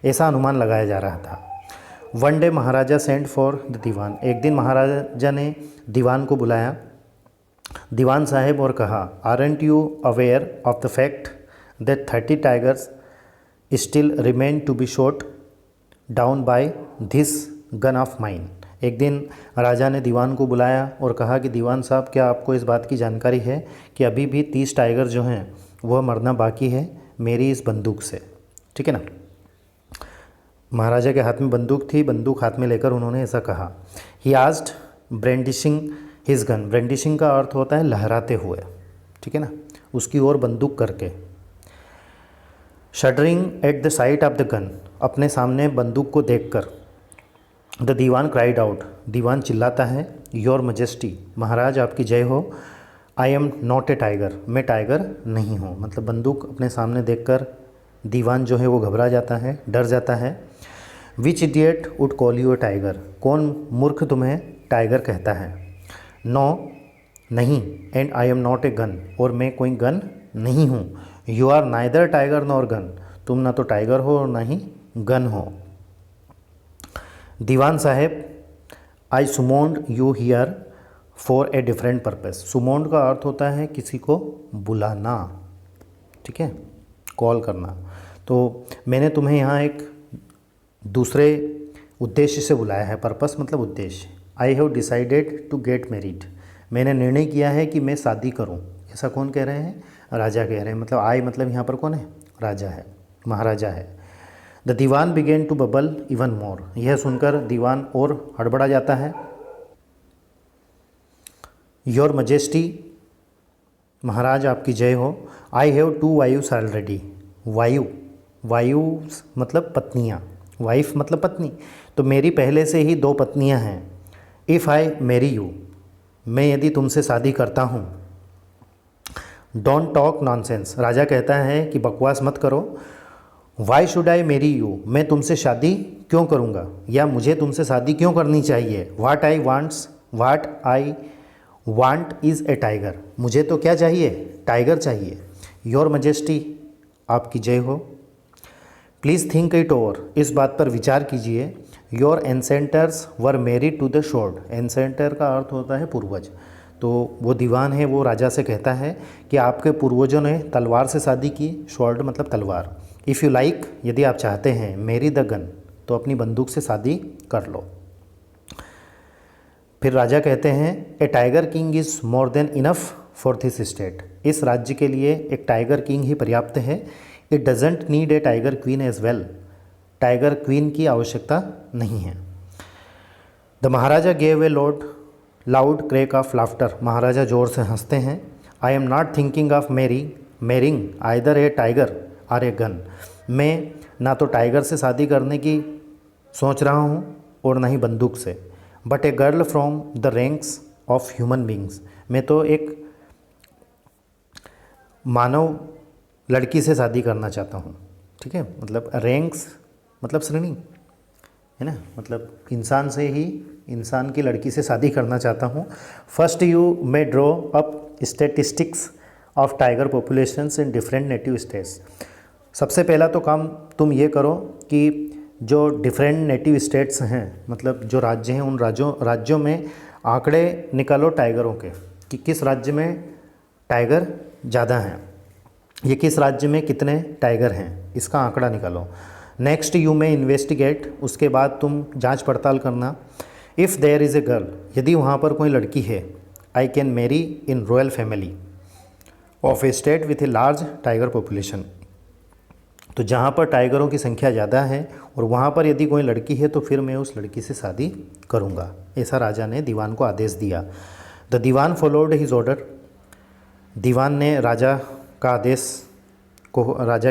S1: ऐसा अनुमान लगाया जा रहा था। One day Maharaja sent for the Dewan. एक दिन महाराजा ने दीवान को बुलाया, दीवान साहब, और कहा, aren't you aware of the fact that 30 tigers still remain to be shot down by this gun of mine. एक दिन राजा ने दीवान को बुलाया और कहा कि दीवान साहब, क्या आपको इस बात की जानकारी है कि अभी भी 30 टाइगर जो हैं वह मरना बाकी है मेरी इस बंदूक से। ठीक है ना। महाराजा के हाथ में बंदूक थी, बंदूक हाथ में लेकर उन्होंने ऐसा कहा। He asked brandishing his gun. Brandishing का अर्थ होता है लहराते हुए, ठीक है ना, उसकी ओर बंदूक करके। Shuddering at the sight of the gun. अपने सामने बंदूक को देखकर। The Dewan cried out. Dewan चिल्लाता है, योर मजेस्टी, महाराज आपकी जय हो, I am not a tiger, मैं टाइगर नहीं हूँ। मतलब बंदूक अपने सामने देखकर दीवान जो है वो घबरा जाता है, डर जाता है। Which idiot would call you a tiger. कौन मूर्ख तुम्हें टाइगर कहता है। नो, नहीं। And I am not a gun, और मैं कोई गन नहीं हूँ। You are neither tiger nor gun, तुम ना तो टाइगर हो और ना ही गन हो। दीवान साहेब, I summoned you here for a different purpose. Summoned का अर्थ होता है किसी को बुलाना, ठीक है, कॉल करना। तो मैंने तुम्हें यहाँ एक दूसरे उद्देश्य से बुलाया है। पर्पस मतलब उद्देश्य। I have decided to get married, मैंने निर्णय किया है कि मैं शादी करूं। ऐसा कौन कह रहे हैं? राजा कह रहे हैं। मतलब आई मतलब यहाँ पर कौन है? राजा है, महाराजा है। The diwan began to bubble even more, यह सुनकर दीवान और हड़बड़ा जाता है। योर मजेस्टी, महाराज आपकी जय हो। आई हैव 2 वाइव्स ऑलरेडी, वायु, वायु मतलब पत्नियाँ, वाइफ मतलब पत्नी, तो मेरी पहले से ही 2 पत्नियाँ हैं। इफ़ आई मैरी यू, मैं यदि तुमसे शादी करता हूँ। डोंट टॉक नॉनसेंस, राजा कहता है कि बकवास मत करो। Why should I marry you, मैं तुमसे शादी क्यों करूँगा, या मुझे तुमसे शादी क्यों करनी चाहिए। What I want is a tiger, मुझे तो क्या चाहिए? टाइगर चाहिए। योर मजेस्टी, आपकी जय हो। प्लीज़ थिंक इट ओवर, इस बात पर विचार कीजिए। Your ancestors were married to the sword, ancestor का अर्थ होता है पूर्वज। तो वो दीवान है, वो राजा से कहता है कि आपके पूर्वजों ने तलवार से शादी की। शोर्ड मतलब तलवार। इफ़ यू लाइक, यदि आप चाहते हैं, मैरी द गन, तो अपनी बंदूक से शादी कर लो। फिर राजा कहते हैं a tiger king is more than enough for this state, इस राज्य के लिए एक टाइगर किंग ही पर्याप्त है। It doesn't need a tiger queen as well, tiger queen की आवश्यकता नहीं है। The Maharaja gave a loud crack of laughter, Maharaja जोर से हंसते हैं। I am not thinking of marrying either a tiger or a gun, मैं ना तो टाइगर से शादी करने की सोच रहा हूँ और ना ही बंदूक से। But a girl from the ranks of human beings, मैं तो एक मानव लड़की से शादी करना चाहता हूँ, ठीक है। मतलब रैंक्स मतलब श्रेणी है ना, मतलब इंसान से ही, इंसान की लड़की से शादी करना चाहता हूँ। First you may draw up statistics of tiger populations in different native states, सबसे पहला तो काम तुम ये करो कि जो डिफरेंट नेटिव स्टेट्स हैं, मतलब जो राज्य हैं, उन राज्यों में आंकड़े निकालो टाइगरों के, कि किस राज्य में टाइगर ज़्यादा हैं, ये किस राज्य में कितने टाइगर हैं, इसका आंकड़ा निकालो। नेक्स्ट यू में इन्वेस्टिगेट, उसके बाद तुम जांच पड़ताल करना। If there is a girl, यदि वहाँ पर कोई लड़की है, I can marry in royal family of a state with a large tiger population, तो जहाँ पर टाइगरों की संख्या ज़्यादा है और वहाँ पर यदि कोई लड़की है तो फिर मैं उस लड़की से शादी करूँगा, ऐसा राजा ने दीवान को आदेश दिया। The Dewan followed his order, Dewan ने राजा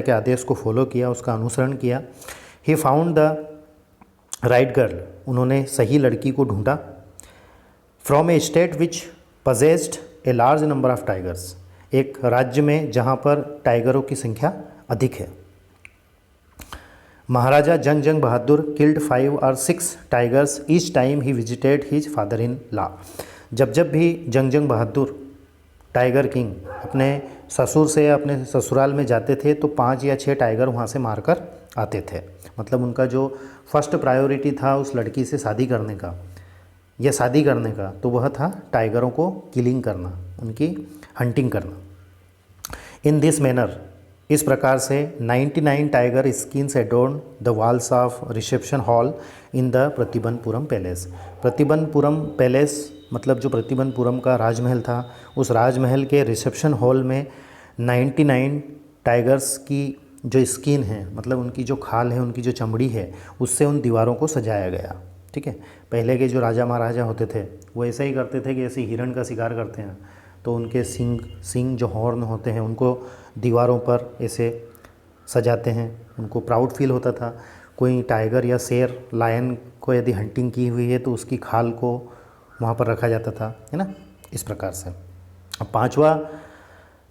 S1: के आदेश को फॉलो किया, उसका अनुसरण किया। He found the right girl, उन्होंने सही लड़की को ढूंढा। From A state which possessed a large number of tigers, एक राज्य में जहाँ पर टाइगरों की संख्या अधिक है। Maharaja Jung Bahadur killed 5 or 6 tigers each time he visited his father in law, जब भी जंग बहादुर टाइगर किंग अपने ससुर से अपने ससुराल में जाते थे तो 5 या 6 टाइगर वहाँ से मारकर आते थे। मतलब उनका जो फर्स्ट प्रायोरिटी था उस लड़की से शादी करने का या शादी करने का, तो वह था टाइगरों को किलिंग करना, उनकी हंटिंग करना। इन दिस मैनर, इस प्रकार से 99 tiger skins adorn the walls of reception hall in the Pratibandapuram palace. Pratibandapuram palace मतलब जो प्रतिबनपुरम का राजमहल था, उस राजमहल के रिसेप्शन हॉल में 99 टाइगर्स की जो स्किन है, मतलब उनकी जो खाल है, उनकी जो चमड़ी है, उससे उन दीवारों को सजाया गया, ठीक है। पहले के जो राजा महाराजा होते थे वो ऐसा ही करते थे कि ऐसे हिरण का शिकार करते हैं तो उनके सिंग जो हॉर्न होते हैं उनको दीवारों पर ऐसे सजाते हैं, उनको प्राउड फील होता था। कोई टाइगर या शेर, लायन को यदि हंटिंग की हुई है तो उसकी खाल को वहाँ पर रखा जाता था, है ना, इस प्रकार से। अब 5वां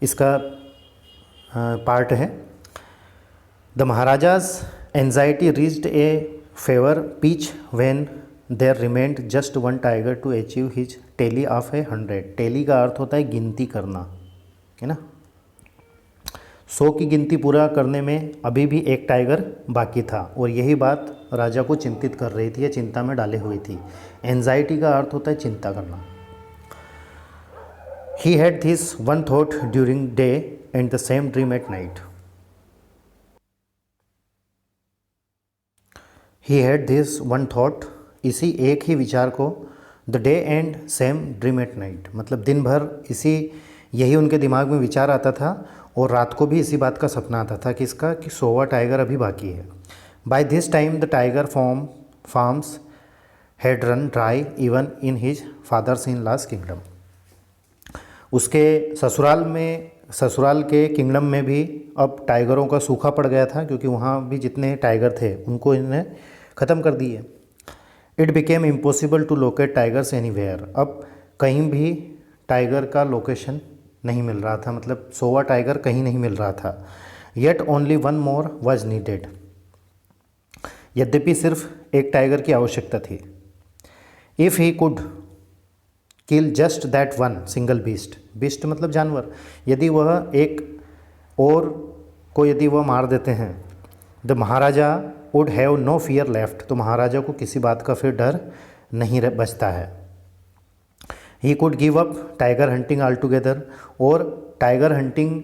S1: इसका पार्ट है। The Maharaja's anxiety reached a fever pitch when there remained just 1 tiger to achieve his tally of a 100। Tally का अर्थ होता है गिनती करना, है ना। 100 की गिनती पूरा करने में अभी भी एक टाइगर बाकी था और यही बात राजा को चिंतित कर रही थी या चिंता में डाले हुई थी। एंजाइटी का अर्थ होता है चिंता करना। He had this one thought during day and the same dream at night. He had this one thought, इसी एक ही विचार को, the day and same dream at night, मतलब दिन भर यही उनके दिमाग में विचार आता था और रात को भी इसी बात का सपना आता था कि इसका कि 100वां टाइगर अभी बाकी है। By this time the tiger farms had run dry even in his father's in law's kingdom. उसके ससुराल के किंगडम में भी अब टाइगरों का सूखा पड़ गया था, क्योंकि वहाँ भी जितने टाइगर थे उनको इन्हें ख़त्म कर दिए। It became impossible to locate tigers anywhere, अब कहीं भी टाइगर का लोकेशन नहीं मिल रहा था, मतलब 100वां टाइगर कहीं नहीं मिल रहा था। Yet only one more was needed, यद्यपि सिर्फ एक टाइगर की आवश्यकता थी। If he could kill just that one single beast, beast मतलब जानवर, यदि वह एक और को यदि वह मार देते हैं, the Maharaja would have no fear left, तो महाराजा को किसी बात का फिर डर नहीं बचता है। He could give up tiger hunting all together, और टाइगर हंटिंग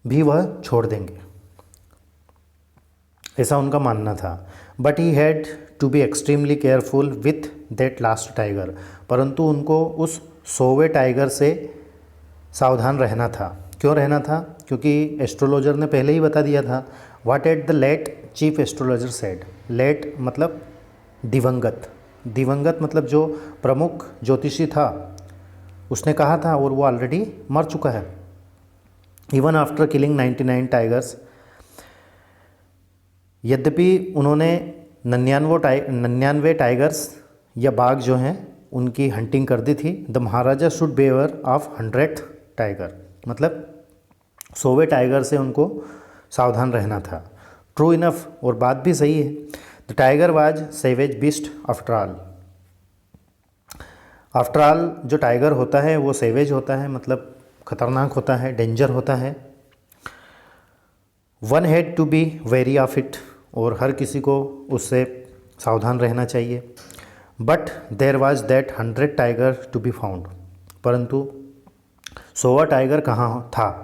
S1: भी वह छोड़ देंगे, ऐसा उनका मानना था। But he had to be extremely careful with that last tiger, परंतु उनको उस 100वें टाइगर से सावधान रहना था। क्यों रहना था? क्योंकि एस्ट्रोलॉजर ने पहले ही बता दिया था, what at the late chief astrologer said, late मतलब दिवंगत, दिवंगत मतलब जो प्रमुख ज्योतिषी था उसने कहा था, और वो ऑलरेडी मर चुका है। इवन आफ्टर किलिंग 99 टाइगर्स, यद्यपि उन्होंने 99 टाइगर्स या बाघ जो हैं उनकी हंटिंग कर दी थी, the Maharaja should beware of 100th tiger, मतलब 100वें टाइगर से उनको सावधान रहना था। ट्रू इनफ, और बात भी सही है। The tiger was savage beast after all, after all जो टाइगर होता है वो सेवेज होता है, मतलब खतरनाक होता है, डेंजर होता है। One had to be wary of it, और हर किसी को उससे सावधान रहना चाहिए। But there was that 100 tiger to be found, परंतु 100वां टाइगर कहाँ था?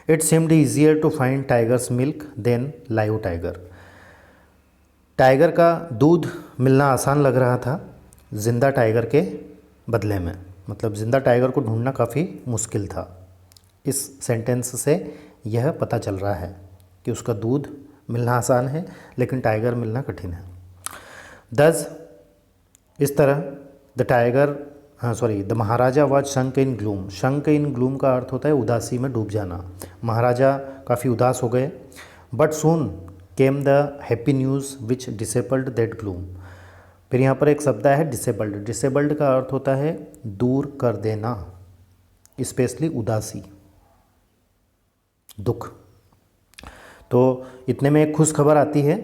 S1: It seemed easier to find tiger's milk than live tiger, tiger का दूध मिलना आसान लग रहा था जिंदा टाइगर के बदले में, मतलब जिंदा टाइगर को ढूंढना काफ़ी मुश्किल था। इस सेंटेंस से यह पता चल रहा है कि उसका दूध मिलना आसान है लेकिन टाइगर मिलना कठिन है। दस इस तरह the Maharaja was शंक in gloom, शंक in gloom का अर्थ होता है उदासी में डूब जाना। महाराजा काफ़ी उदास हो गए। But soon came the happy news which disabled that gloom, फिर यहाँ पर एक शब्द है डिसेबल्ड, डिसेबल्ड का अर्थ होता है दूर कर देना, स्पेशली उदासी, दुख। तो इतने में एक खुश खबर आती है,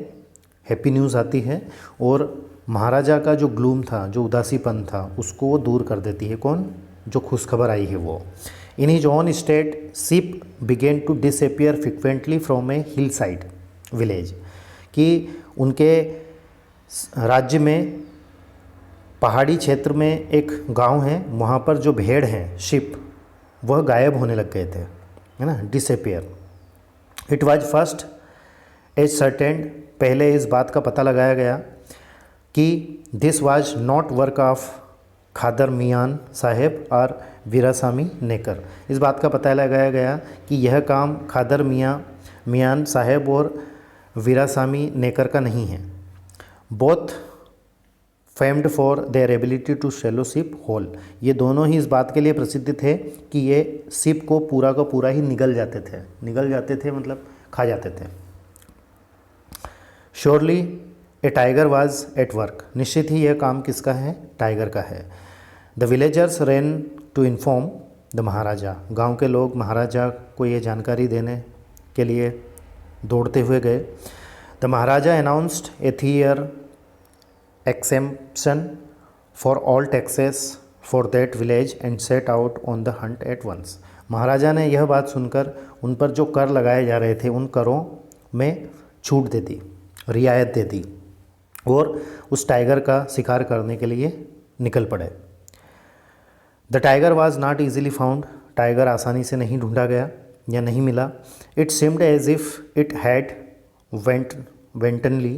S1: हैप्पी न्यूज़ आती है, और महाराजा का जो ग्लूम था, जो उदासीपन था, उसको वो दूर कर देती है। कौन? जो खुश खबर आई है वो। In his own state sheep began to disappear frequently from a hillside village, कि उनके राज्य में पहाड़ी क्षेत्र में एक गांव है, वहाँ पर जो भेड़ हैं, शिप, वह गायब होने लग गए थे, है ना, disappear. It was first ascertain, पहले इस बात का पता लगाया गया कि this was not work of Khader Mian Sahib और वीरासामी नेकर, इस बात का पता लगाया गया कि यह काम खादर मियान साहेब और वीरासामी नेकर का नहीं है। Both famed for their ability to swallow sheep whole, ये दोनों ही इस बात के लिए प्रसिद्ध थे कि ये शिप को पूरा का पूरा ही निगल जाते थे, मतलब खा जाते थे। Surely a tiger was at work, निश्चित ही यह काम किसका है? टाइगर का है। The villagers ran to inform the Maharaja, गांव के लोग महाराजा को ये जानकारी देने के लिए दौड़ते हुए गए। The Maharaja announced a 3 year exemption for all taxes for that village and set out on the hunt at once. महाराजा ने यह बात सुनकर उन पर जो कर लगाए जा रहे थे उन करों में छूट दे दी, रियायत दे दी और उस टाइगर का शिकार करने के लिए निकल पड़े। The tiger was not easily found. Tiger आसानी से नहीं ढूंढा गया या नहीं मिला। It seemed as if it had wantonly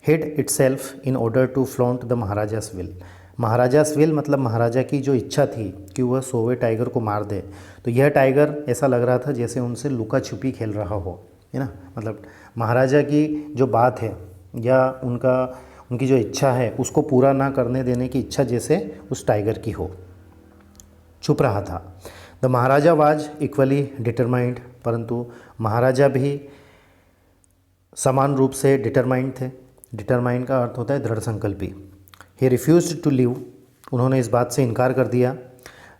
S1: hid itself in order to flaunt the Maharaja's will. Maharaja's will मतलब महाराजा की जो इच्छा थी कि वह सोए टाइगर को मार दे, तो यह टाइगर ऐसा लग रहा था जैसे उनसे लुका छुपी खेल रहा हो, है ना। मतलब महाराजा की जो बात है या उनकी जो इच्छा है उसको पूरा ना करने देने की इच्छा जैसे उस टाइगर की हो, छुप रहा था। The Maharaja was equally determined, परंतु महाराजा भी समान रूप से डिटरमाइंड थे। डिटरमाइंड का अर्थ होता है दृढ़ संकल्पी। ही रिफ्यूज्ड टू लिव, उन्होंने इस बात से इनकार कर दिया।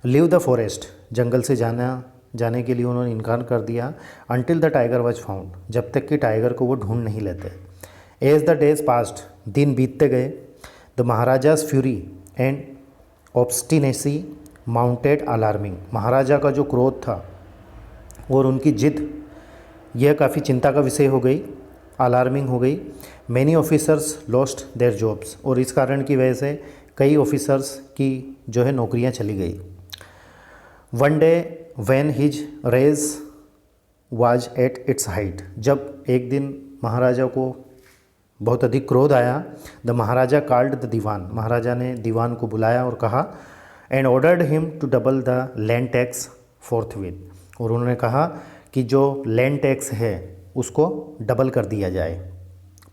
S1: लिव द फॉरेस्ट, जंगल से जाने के लिए उन्होंने इनकार कर दिया। Until the tiger was found, जब तक कि टाइगर को वो ढूंढ नहीं लेते। एज द डेज पास्ट, दिन बीतते गए। The Maharaja's fury and obstinacy mounted alarming, Maharaja का जो क्रोध था और उनकी जिद यह काफ़ी चिंता का विषय हो गई, अलार्मिंग हो गई। Many officers lost their jobs, और इस कारण की वजह से कई ऑफिसर्स की जो है नौकरियां चली गई। One day when his rage was at its height, जब एक दिन महाराजा को बहुत अधिक क्रोध आया। The Maharaja called the Dewan, Maharaja ने दीवान को बुलाया और कहा and ordered him to double the land tax forthwith, और उन्होंने कहा कि जो लैंड टैक्स है उसको डबल कर दिया जाए।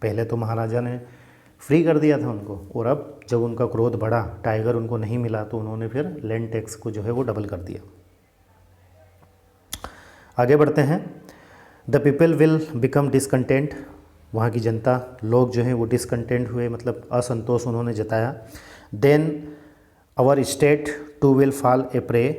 S1: पहले तो महाराजा ने फ्री कर दिया था उनको, और अब जब उनका क्रोध बढ़ा, टाइगर उनको नहीं मिला, तो उन्होंने फिर लैंड टैक्स को जो है वो डबल कर दिया। आगे बढ़ते हैं। The people will become discontent, वहाँ की जनता लोग जो हैं वो डिसकंटेंट हुए, मतलब असंतोष उन्होंने जताया। Then our state too will fall a prey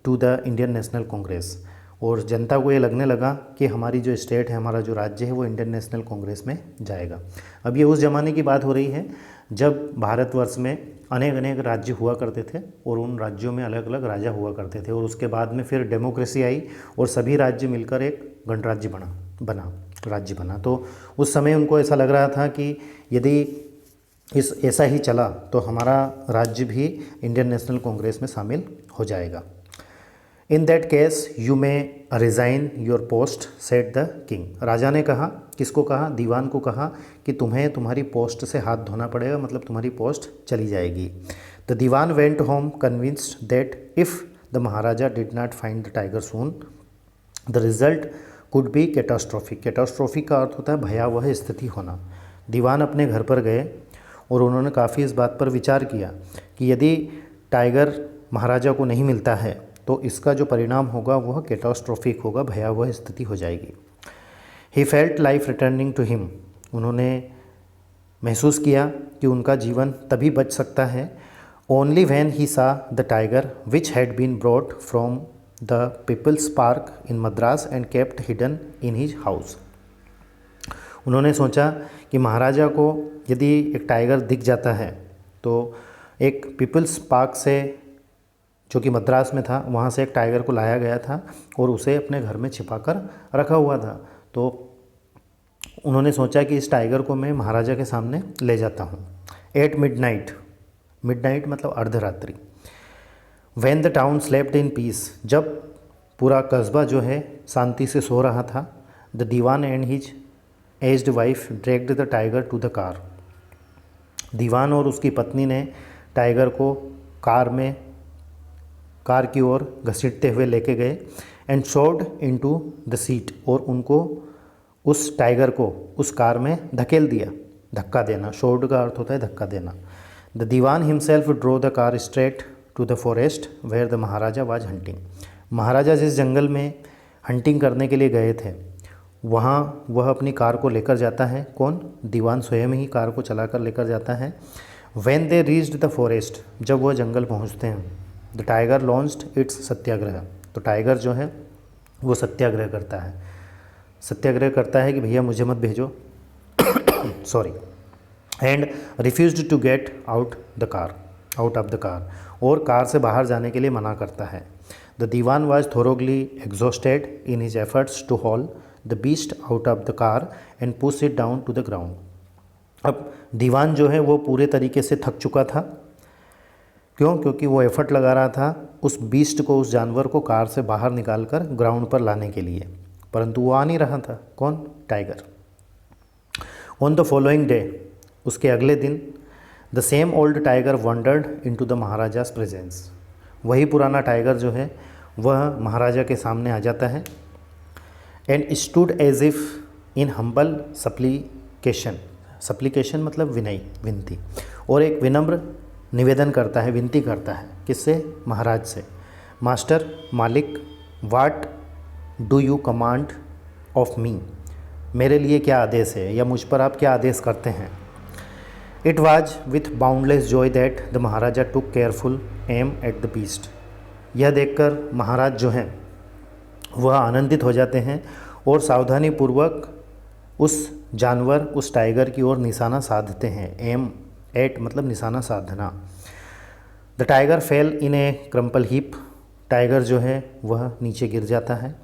S1: to the Indian National Congress, और जनता को ये लगने लगा कि हमारी जो स्टेट है, हमारा जो राज्य है वो इंडियन नेशनल कांग्रेस में जाएगा। अब ये उस ज़माने की बात हो रही है जब भारतवर्ष में अनेक अनेक राज्य हुआ करते थे और उन राज्यों में अलग अलग राजा हुआ करते थे, और उसके बाद में फिर डेमोक्रेसी आई और सभी राज्य मिलकर एक गणराज्य राज्य बना। तो उस समय उनको ऐसा लग रहा था कि यदि ऐसा ही चला तो हमारा राज्य भी इंडियन नेशनल कांग्रेस में शामिल हो जाएगा। In that case you may resign your post said the king, राजा ने कहा, किसको कहा, दीवान को कहा कि तुम्हें तुम्हारी पोस्ट से हाथ धोना पड़ेगा, मतलब तुम्हारी पोस्ट चली जाएगी। The Dewan went home convinced that if the Maharaja did not find the tiger soon the result could be catastrophic. Catastrophic का अर्थ होता है भयावह स्थिति होना। दीवान अपने घर पर गए और उन्होंने काफ़ी इस बात पर विचार किया कि यदि टाइगर महाराजा को नहीं मिलता है तो इसका जो परिणाम होगा वह कैटास्ट्रोफिक होगा, भयावह स्थिति हो जाएगी। He felt life returning to him, उन्होंने महसूस किया कि उनका जीवन तभी बच सकता है only when he saw the tiger which had been brought from the People's Park in Madras and kept hidden in his house. उन्होंने सोचा कि महाराजा को यदि एक टाइगर दिख जाता है तो एक पीपल्स पार्क से, जो कि मद्रास में था, वहाँ से एक टाइगर को लाया गया था और उसे अपने घर में छिपाकर रखा हुआ था। तो उन्होंने सोचा कि इस टाइगर को मैं महाराजा के सामने ले जाता हूँ। एट मिडनाइट, मिडनाइट मतलब अर्धरात्रि। When the town slept in peace, जब पूरा कस्बा जो है शांति से सो रहा था। The Dewan and his aged wife dragged the tiger to the car, Dewan और उसकी पत्नी ने टाइगर को कार की ओर घसीटते हुए लेके गए। And showed into the seat, और उनको उस टाइगर को उस कार में धकेल दिया। धक्का देना, शोड का अर्थ होता है धक्का देना। The Dewan himself drove the car straight to the forest where the Maharaja was hunting, Maharaja जिस जंगल में हंटिंग करने के लिए गए थे वहाँ वह अपनी कार को लेकर जाता है। कौन? दीवान स्वयं ही कार को चलाकर लेकर जाता है। When they reached the forest, जब वह जंगल पहुँचते हैं। द टाइगर लॉन्च्ड इट्स सत्याग्रह, तो टाइगर जो है वो सत्याग्रह करता है। सत्याग्रह करता है कि भैया मुझे मत भेजो sorry. And refused to get out the car, out of the car, और कार से बाहर जाने के लिए मना करता है। The Dewan was thoroughly exhausted in his efforts to haul the beast out of the car and push it down to the ground. अब दीवान जो है वो पूरे तरीके से थक चुका था। क्यों? क्योंकि वो एफर्ट लगा रहा था उस बीस्ट को, उस जानवर को कार से बाहर निकाल कर ग्राउंड पर लाने के लिए, परंतु वो आ नहीं रहा था। कौन? Tiger. On the following day, उसके अगले दिन, the same old tiger wandered into the Maharaja's presence. वही पुराना टाइगर जो है वह महाराजा के सामने आ जाता है। And stood as if in humble supplication, supplication मतलब विनय, विनती, और एक विनम्र निवेदन करता है, विनती करता है। किससे? महाराज से। मास्टर, मालिक, what do you command of me, मेरे लिए क्या आदेश है, या मुझ पर आप क्या आदेश करते हैं। It was with boundless joy that the Maharaja took careful aim at the beast. यह देखकर महाराज जो हैं वह आनंदित हो जाते हैं और सावधानीपूर्वक उस जानवर, उस टाइगर की ओर निशाना साधते हैं। एम एट मतलब निशाना साधना। The tiger fell in a crumpled heap, tiger जो है वह नीचे गिर जाता है।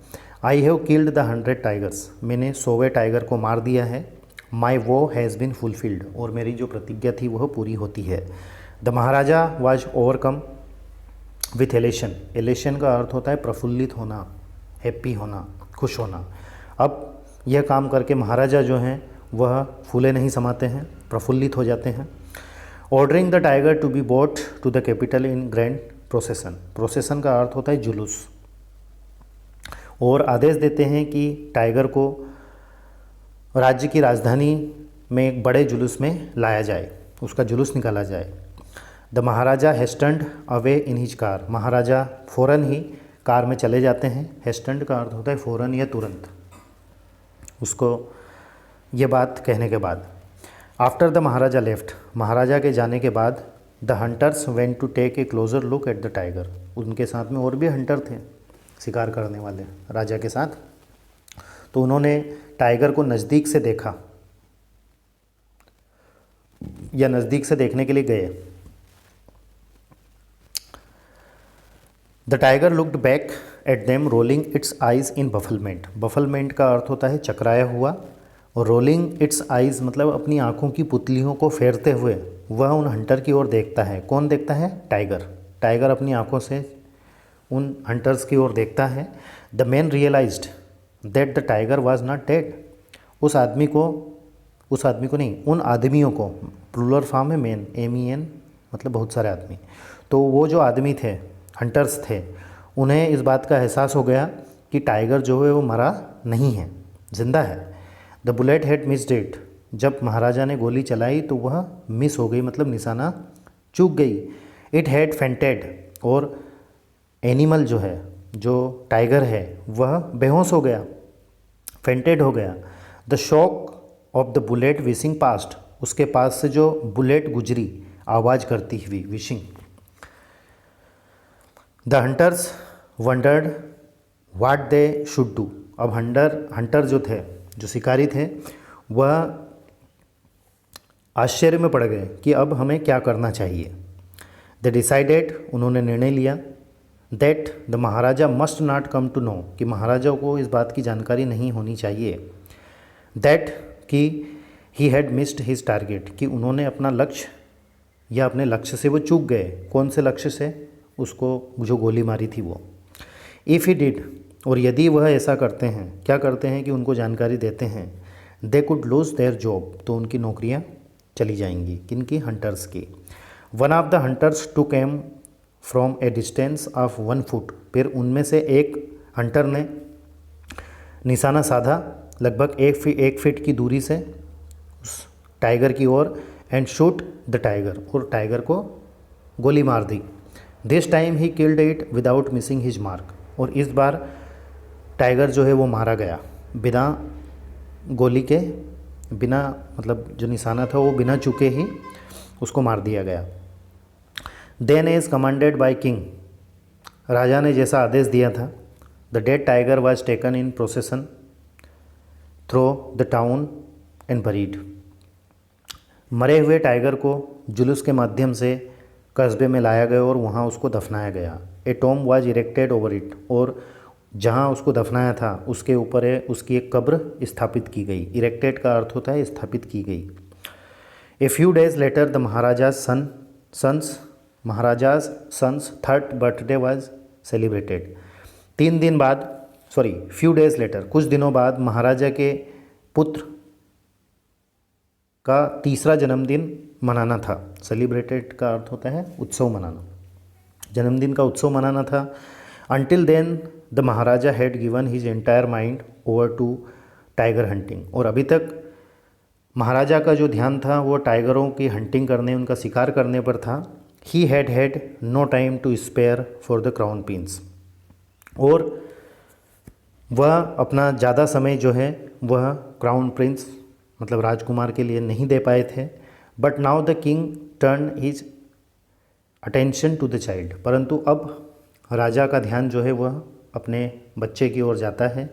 S1: I have killed the 100 tigers, मैंने 100वें टाइगर को मार दिया है। माई वो हैज़ बिन फुलफिल्ड, और मेरी जो प्रतिज्ञा थी वह पूरी होती है। The Maharaja was overcome with elation, elation का अर्थ होता है प्रफुल्लित होना, हैप्पी होना, खुश होना। अब यह काम करके महाराजा जो हैं वह फूले नहीं समाते हैं, प्रफुल्लित हो जाते हैं। Ordering the tiger to be bought to the capital in grand procession, procession का अर्थ होता है जुलूस, और आदेश देते हैं कि टाइगर को राज्य की राजधानी में एक बड़े जुलूस में लाया जाए, उसका जुलूस निकाला जाए। The Maharaja hastened away in his car, Maharaja फ़ौरन ही कार में चले जाते हैं। हेस्टन्ड का अर्थ होता है फ़ौरन या तुरंत, उसको ये बात कहने के बाद। After the Maharaja left, Maharaja के जाने के बाद, the hunters went to take a closer look at the tiger, उनके साथ में और भी हंटर थे, शिकार करने वाले राजा के साथ। तो उन्होंने टाइगर को नज़दीक से देखा, या नज़दीक से देखने के लिए गए। The tiger looked back at them rolling its eyes in bafflement, bafflement का अर्थ होता है चकराया हुआ, और रोलिंग इट्स आइज़ मतलब अपनी आँखों की पुतलियों को फेरते हुए वह उन हंटर की ओर देखता है। कौन देखता है? टाइगर। टाइगर अपनी आँखों से उन हंटर्स की ओर देखता है। The man realised that the tiger was not dead, उस आदमी को नहीं, उन आदमियों को, प्लूरल फॉर्म है मैन, MEN मतलब बहुत सारे आदमी। तो वो जो आदमी थे, हंटर्स थे, उन्हें इस बात का एहसास हो गया कि टाइगर जो है वो मरा नहीं है, जिंदा है। The bullet had missed it, जब महाराजा ने गोली चलाई तो वह मिस हो गई, मतलब निशाना चूक गई। इट हैड फेंटेड, और एनिमल जो है, जो टाइगर है, वह बेहोश हो गया, फेंटेड हो गया। The shock of the bullet whizzing past, उसके पास से जो बुलेट गुजरी आवाज़ करती हुई, whizzing. The hunters wondered what they should do, अब हंटर जो थे, जो शिकारी थे, वह आश्चर्य में पड़ गए कि अब हमें क्या करना चाहिए। दे डिसाइडेड, उन्होंने निर्णय लिया, that the Maharaja must not come to know, कि महाराजा को इस बात की जानकारी नहीं होनी चाहिए। दैट कि he had missed his target, कि उन्होंने अपना लक्ष्य या अपने लक्ष्य से वो चूक गए। कौन से लक्ष्य से? उसको जो गोली मारी थी वो। इफ़ ही डिड, और यदि वह ऐसा करते हैं, क्या करते हैं कि उनको जानकारी देते हैं, they could lose their job, तो उनकी नौकरियां चली जाएंगी। किनकी? हंटर्स की। One of the hunters too came from a distance of 1 foot, फिर उनमें से एक हंटर ने निशाना साधा लगभग 1 फीट की दूरी से उस टाइगर की ओर, एंड शूट द टाइगर, और टाइगर को गोली मार दी। This time he killed it without missing his mark, और इस बार टाइगर जो है वो मारा गया बिना गोली के, बिना मतलब जो निशाना था वो बिना चुके ही उसको मार दिया गया। Then as commanded by king, राजा ने जैसा आदेश दिया था, the dead tiger was taken in procession through the town and buried, मरे हुए टाइगर को जुलूस के माध्यम से कस्बे में लाया गया और वहाँ उसको दफनाया गया। A tomb was erected over it, और जहाँ उसको दफनाया था उसके ऊपर उसकी एक कब्र स्थापित की गई। इरेक्टेड का अर्थ होता है स्थापित की गई। A few days later the Maharaja's son's third birthday was celebrated. 3 दिन बाद, फ्यू डेज लेटर, कुछ दिनों बाद महाराजा के पुत्र का तीसरा जन्मदिन मनाना था। सेलिब्रेटेड का अर्थ होता है उत्सव मनाना, जन्मदिन का उत्सव मनाना था। Until then the Maharaja had given his entire mind over to tiger hunting, और अभी तक महाराजा का जो ध्यान था वो टाइगरों की हंटिंग करने, उनका शिकार करने पर था। He had no time to spare for the crown prince, और वह अपना ज़्यादा समय जो है वह क्राउन प्रिंस मतलब राजकुमार के लिए नहीं दे पाए थे। But now the king turn his attention to the child, परंतु अब राजा का ध्यान जो है वह अपने बच्चे की ओर जाता है।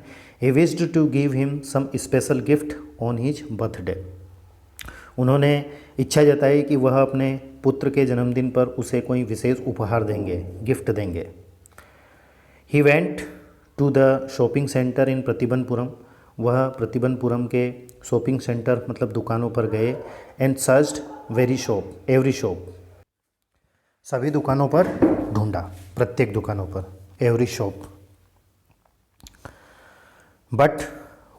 S1: He wished to give him some special gift on his birthday, उन्होंने इच्छा जताई कि वह अपने पुत्र के जन्मदिन पर उसे कोई विशेष उपहार देंगे, गिफ्ट देंगे। He went to the shopping centre in Pratibandapuram, वह प्रतिबनपुरम के शॉपिंग सेंटर मतलब दुकानों पर गए। एंड सर्च्ड एवरी शॉप, सभी दुकानों पर ढूंढा, प्रत्येक दुकानों पर, every shop. But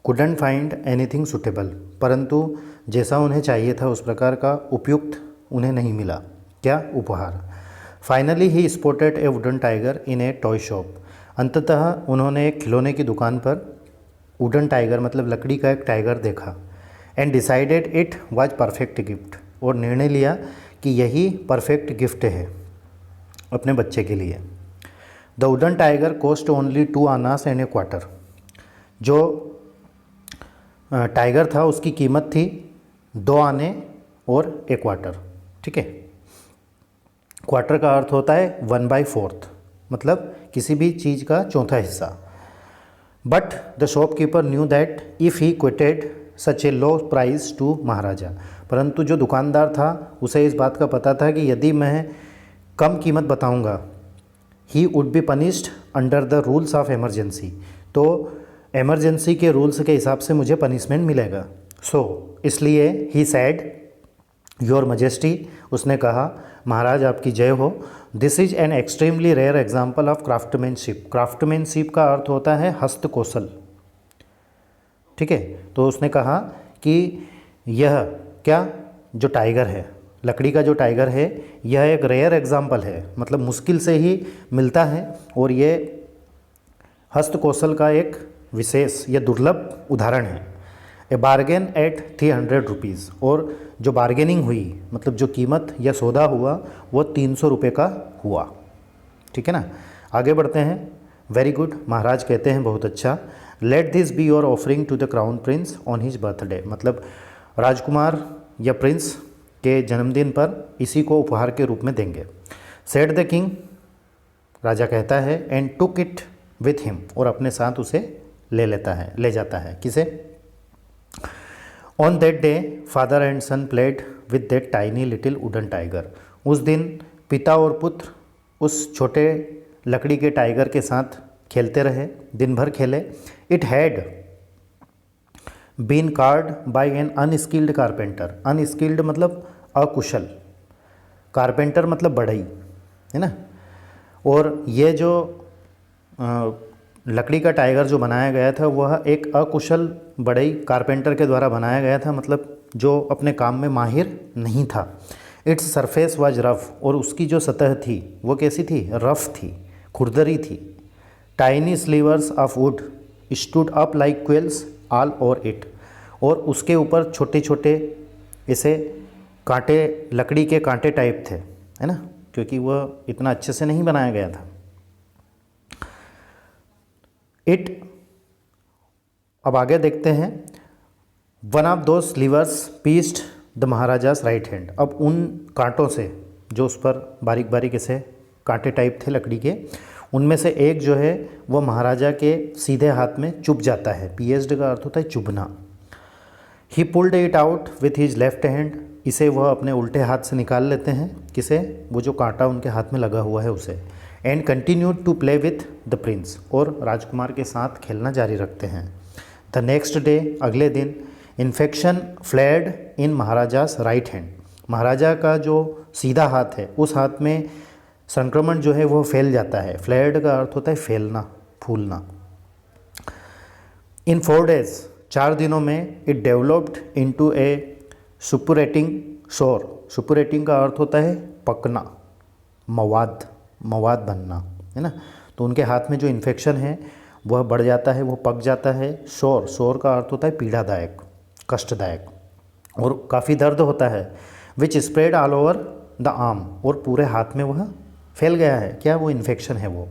S1: couldn't find anything suitable, परंतु जैसा उन्हें चाहिए था उस प्रकार का उपयुक्त उन्हें नहीं मिला। क्या? उपहार। Finally he spotted A wooden tiger in A toy shop, अंततः उन्होंने एक खिलौने की दुकान पर वुडन टाइगर मतलब लकड़ी का एक टाइगर देखा। And decided it was perfect gift, और निर्णय लिया कि यही परफेक्ट गिफ्ट है अपने बच्चे के लिए। The wooden tiger cost only 2 annas and a quarter, जो टाइगर था उसकी कीमत थी 2 आने और 1 क्वार्टर। ठीक है, क्वार्टर का अर्थ होता है 1/4, मतलब किसी भी चीज़ का चौथा हिस्सा। But the shopkeeper knew that if he quoted such a low price to Maharaja, परंतु जो दुकानदार था उसे इस बात का पता था कि यदि मैं कम कीमत बताऊंगा, he would be punished under the rules of emergency, तो एमरजेंसी के रूल्स के हिसाब से मुझे पनिशमेंट मिलेगा। इसलिए ही सैड योर मजेस्टी, उसने कहा महाराज आपकी जय हो। This is an extremely rare example of craftsmanship, craftsmanship का अर्थ होता है हस्तकौशल। ठीक है, तो उसने कहा कि यह क्या, जो टाइगर है, लकड़ी का जो टाइगर है, यह एक रेयर एग्जाम्पल है, मतलब मुश्किल से ही मिलता है, और ये हस्तकौशल का एक विशेष या दुर्लभ उदाहरण है। ए बार्गेन एट 300 रुपीज़, और जो बार्गेनिंग हुई मतलब जो कीमत या सौदा हुआ वो 300 रुपये का हुआ। ठीक है ना, आगे बढ़ते हैं। वेरी गुड, महाराज कहते हैं बहुत अच्छा। Let this be your offering to the crown prince on his birthday, मतलब राजकुमार या प्रिंस के जन्मदिन पर इसी को उपहार के रूप में देंगे। सेड द किंग, राजा कहता है, and took it with him, और अपने साथ उसे ले जाता है। किसे? On that day father and son played with that tiny little wooden tiger, उस दिन पिता और पुत्र उस छोटे लकड़ी के टाइगर के साथ खेलते रहे, दिन भर खेले। It had been carved by an unskilled carpenter, unskilled मतलब अकुशल, कारपेंटर मतलब बढ़ई, है ना। और ये जो लकड़ी का टाइगर जो बनाया गया था वह एक अकुशल बढ़ई कारपेंटर के द्वारा बनाया गया था, मतलब जो अपने काम में माहिर नहीं था। इट्स सरफेस वाज रफ, और उसकी जो सतह थी वो कैसी थी? रफ थी, खुरदरी थी। Tiny slivers of wood stood up like quills all over it, और उसके ऊपर छोटे छोटे ऐसे कांटे, लकड़ी के कांटे टाइप थे, है ना, क्योंकि वह इतना अच्छे से नहीं बनाया गया था। अब आगे देखते हैं। वन ऑफ दो slivers pieced the महाराजास right hand, अब उन कांटों से जो उस पर बारीक बारीक ऐसे कांटे टाइप थे लकड़ी के, उनमें से एक जो है वह महाराजा के सीधे हाथ में चुभ जाता है। पीएस्ड का अर्थ होता है चुभना। He pulled it out with his left hand, इसे वह अपने उल्टे हाथ से निकाल लेते हैं। किसे? वो जो कांटा उनके हाथ में लगा हुआ है उसे। And continued to play with the prince, और राजकुमार के साथ खेलना जारी रखते हैं। द नेक्स्ट डे, अगले दिन, इन्फेक्शन फ्लेड इन महाराजास राइट हैंड, महाराजा का जो सीधा हाथ है उस हाथ में संक्रमण जो है वो फैल जाता है। फ्लेड का अर्थ होता है फैलना, फूलना। इन 4 days, 4 दिनों में, इट डेवलप्ड इनटू ए सुपुरेटिंग शोर। सुपुरेटिंग का अर्थ होता है पकना, मवाद बनना, है ना। तो उनके हाथ में जो इन्फेक्शन है वह बढ़ जाता है, वो पक जाता है। शोर का अर्थ होता है पीड़ादायक, कष्टदायक, और काफ़ी दर्द होता है। Which spread all over the arm, और पूरे हाथ में वह फैल गया है। क्या? वो इन्फेक्शन है वो।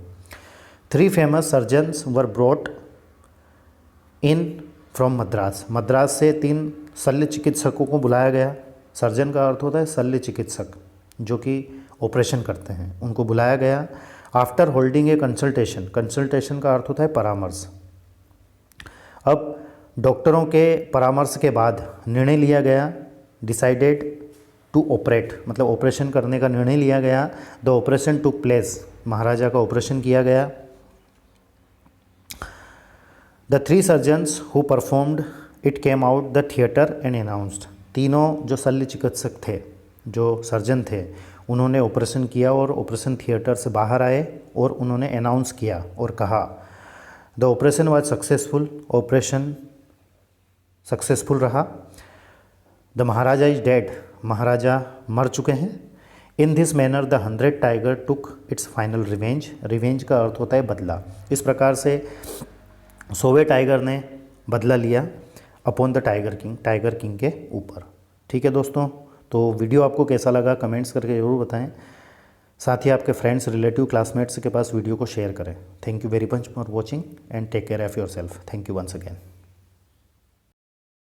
S1: 3 famous surgeons were brought in from Madras, Madras से 3 शल्य चिकित्सकों को बुलाया गया। सर्जन का अर्थ होता है शल्य चिकित्सक, जो कि ऑपरेशन करते हैं, उनको बुलाया गया। आफ्टर होल्डिंग ए कंसल्टेशन, कंसल्टेशन का अर्थ होता है परामर्श। अब डॉक्टरों के परामर्श के बाद निर्णय लिया गया, डिसाइडेड टू ऑपरेट, मतलब ऑपरेशन करने का निर्णय लिया गया। द ऑपरेशन टुक प्लेस, महाराजा का ऑपरेशन किया गया। The 3 surgeons who performed it came out the theatre and announced, तीनों जो शल्य चिकित्सक थे, जो सर्जन थे, उन्होंने ऑपरेशन किया और ऑपरेशन थिएटर से बाहर आए और उन्होंने अनाउंस किया और कहा, the operation was successful, operation successful रहा। द महाराजा इज डेड, महाराजा मर चुके हैं। In this manner the 100 tiger took its final revenge, revenge का अर्थ होता है बदला। इस प्रकार से 100वें टाइगर ने बदला लिया अपॉन द टाइगर किंग के ऊपर। ठीक है दोस्तों, तो वीडियो आपको कैसा लगा कमेंट्स करके ज़रूर बताएं। साथ ही आपके फ्रेंड्स, रिलेटिव, क्लासमेट्स के पास वीडियो को शेयर करें। Thank you very much for watching and take care of yourself. Thank you once again.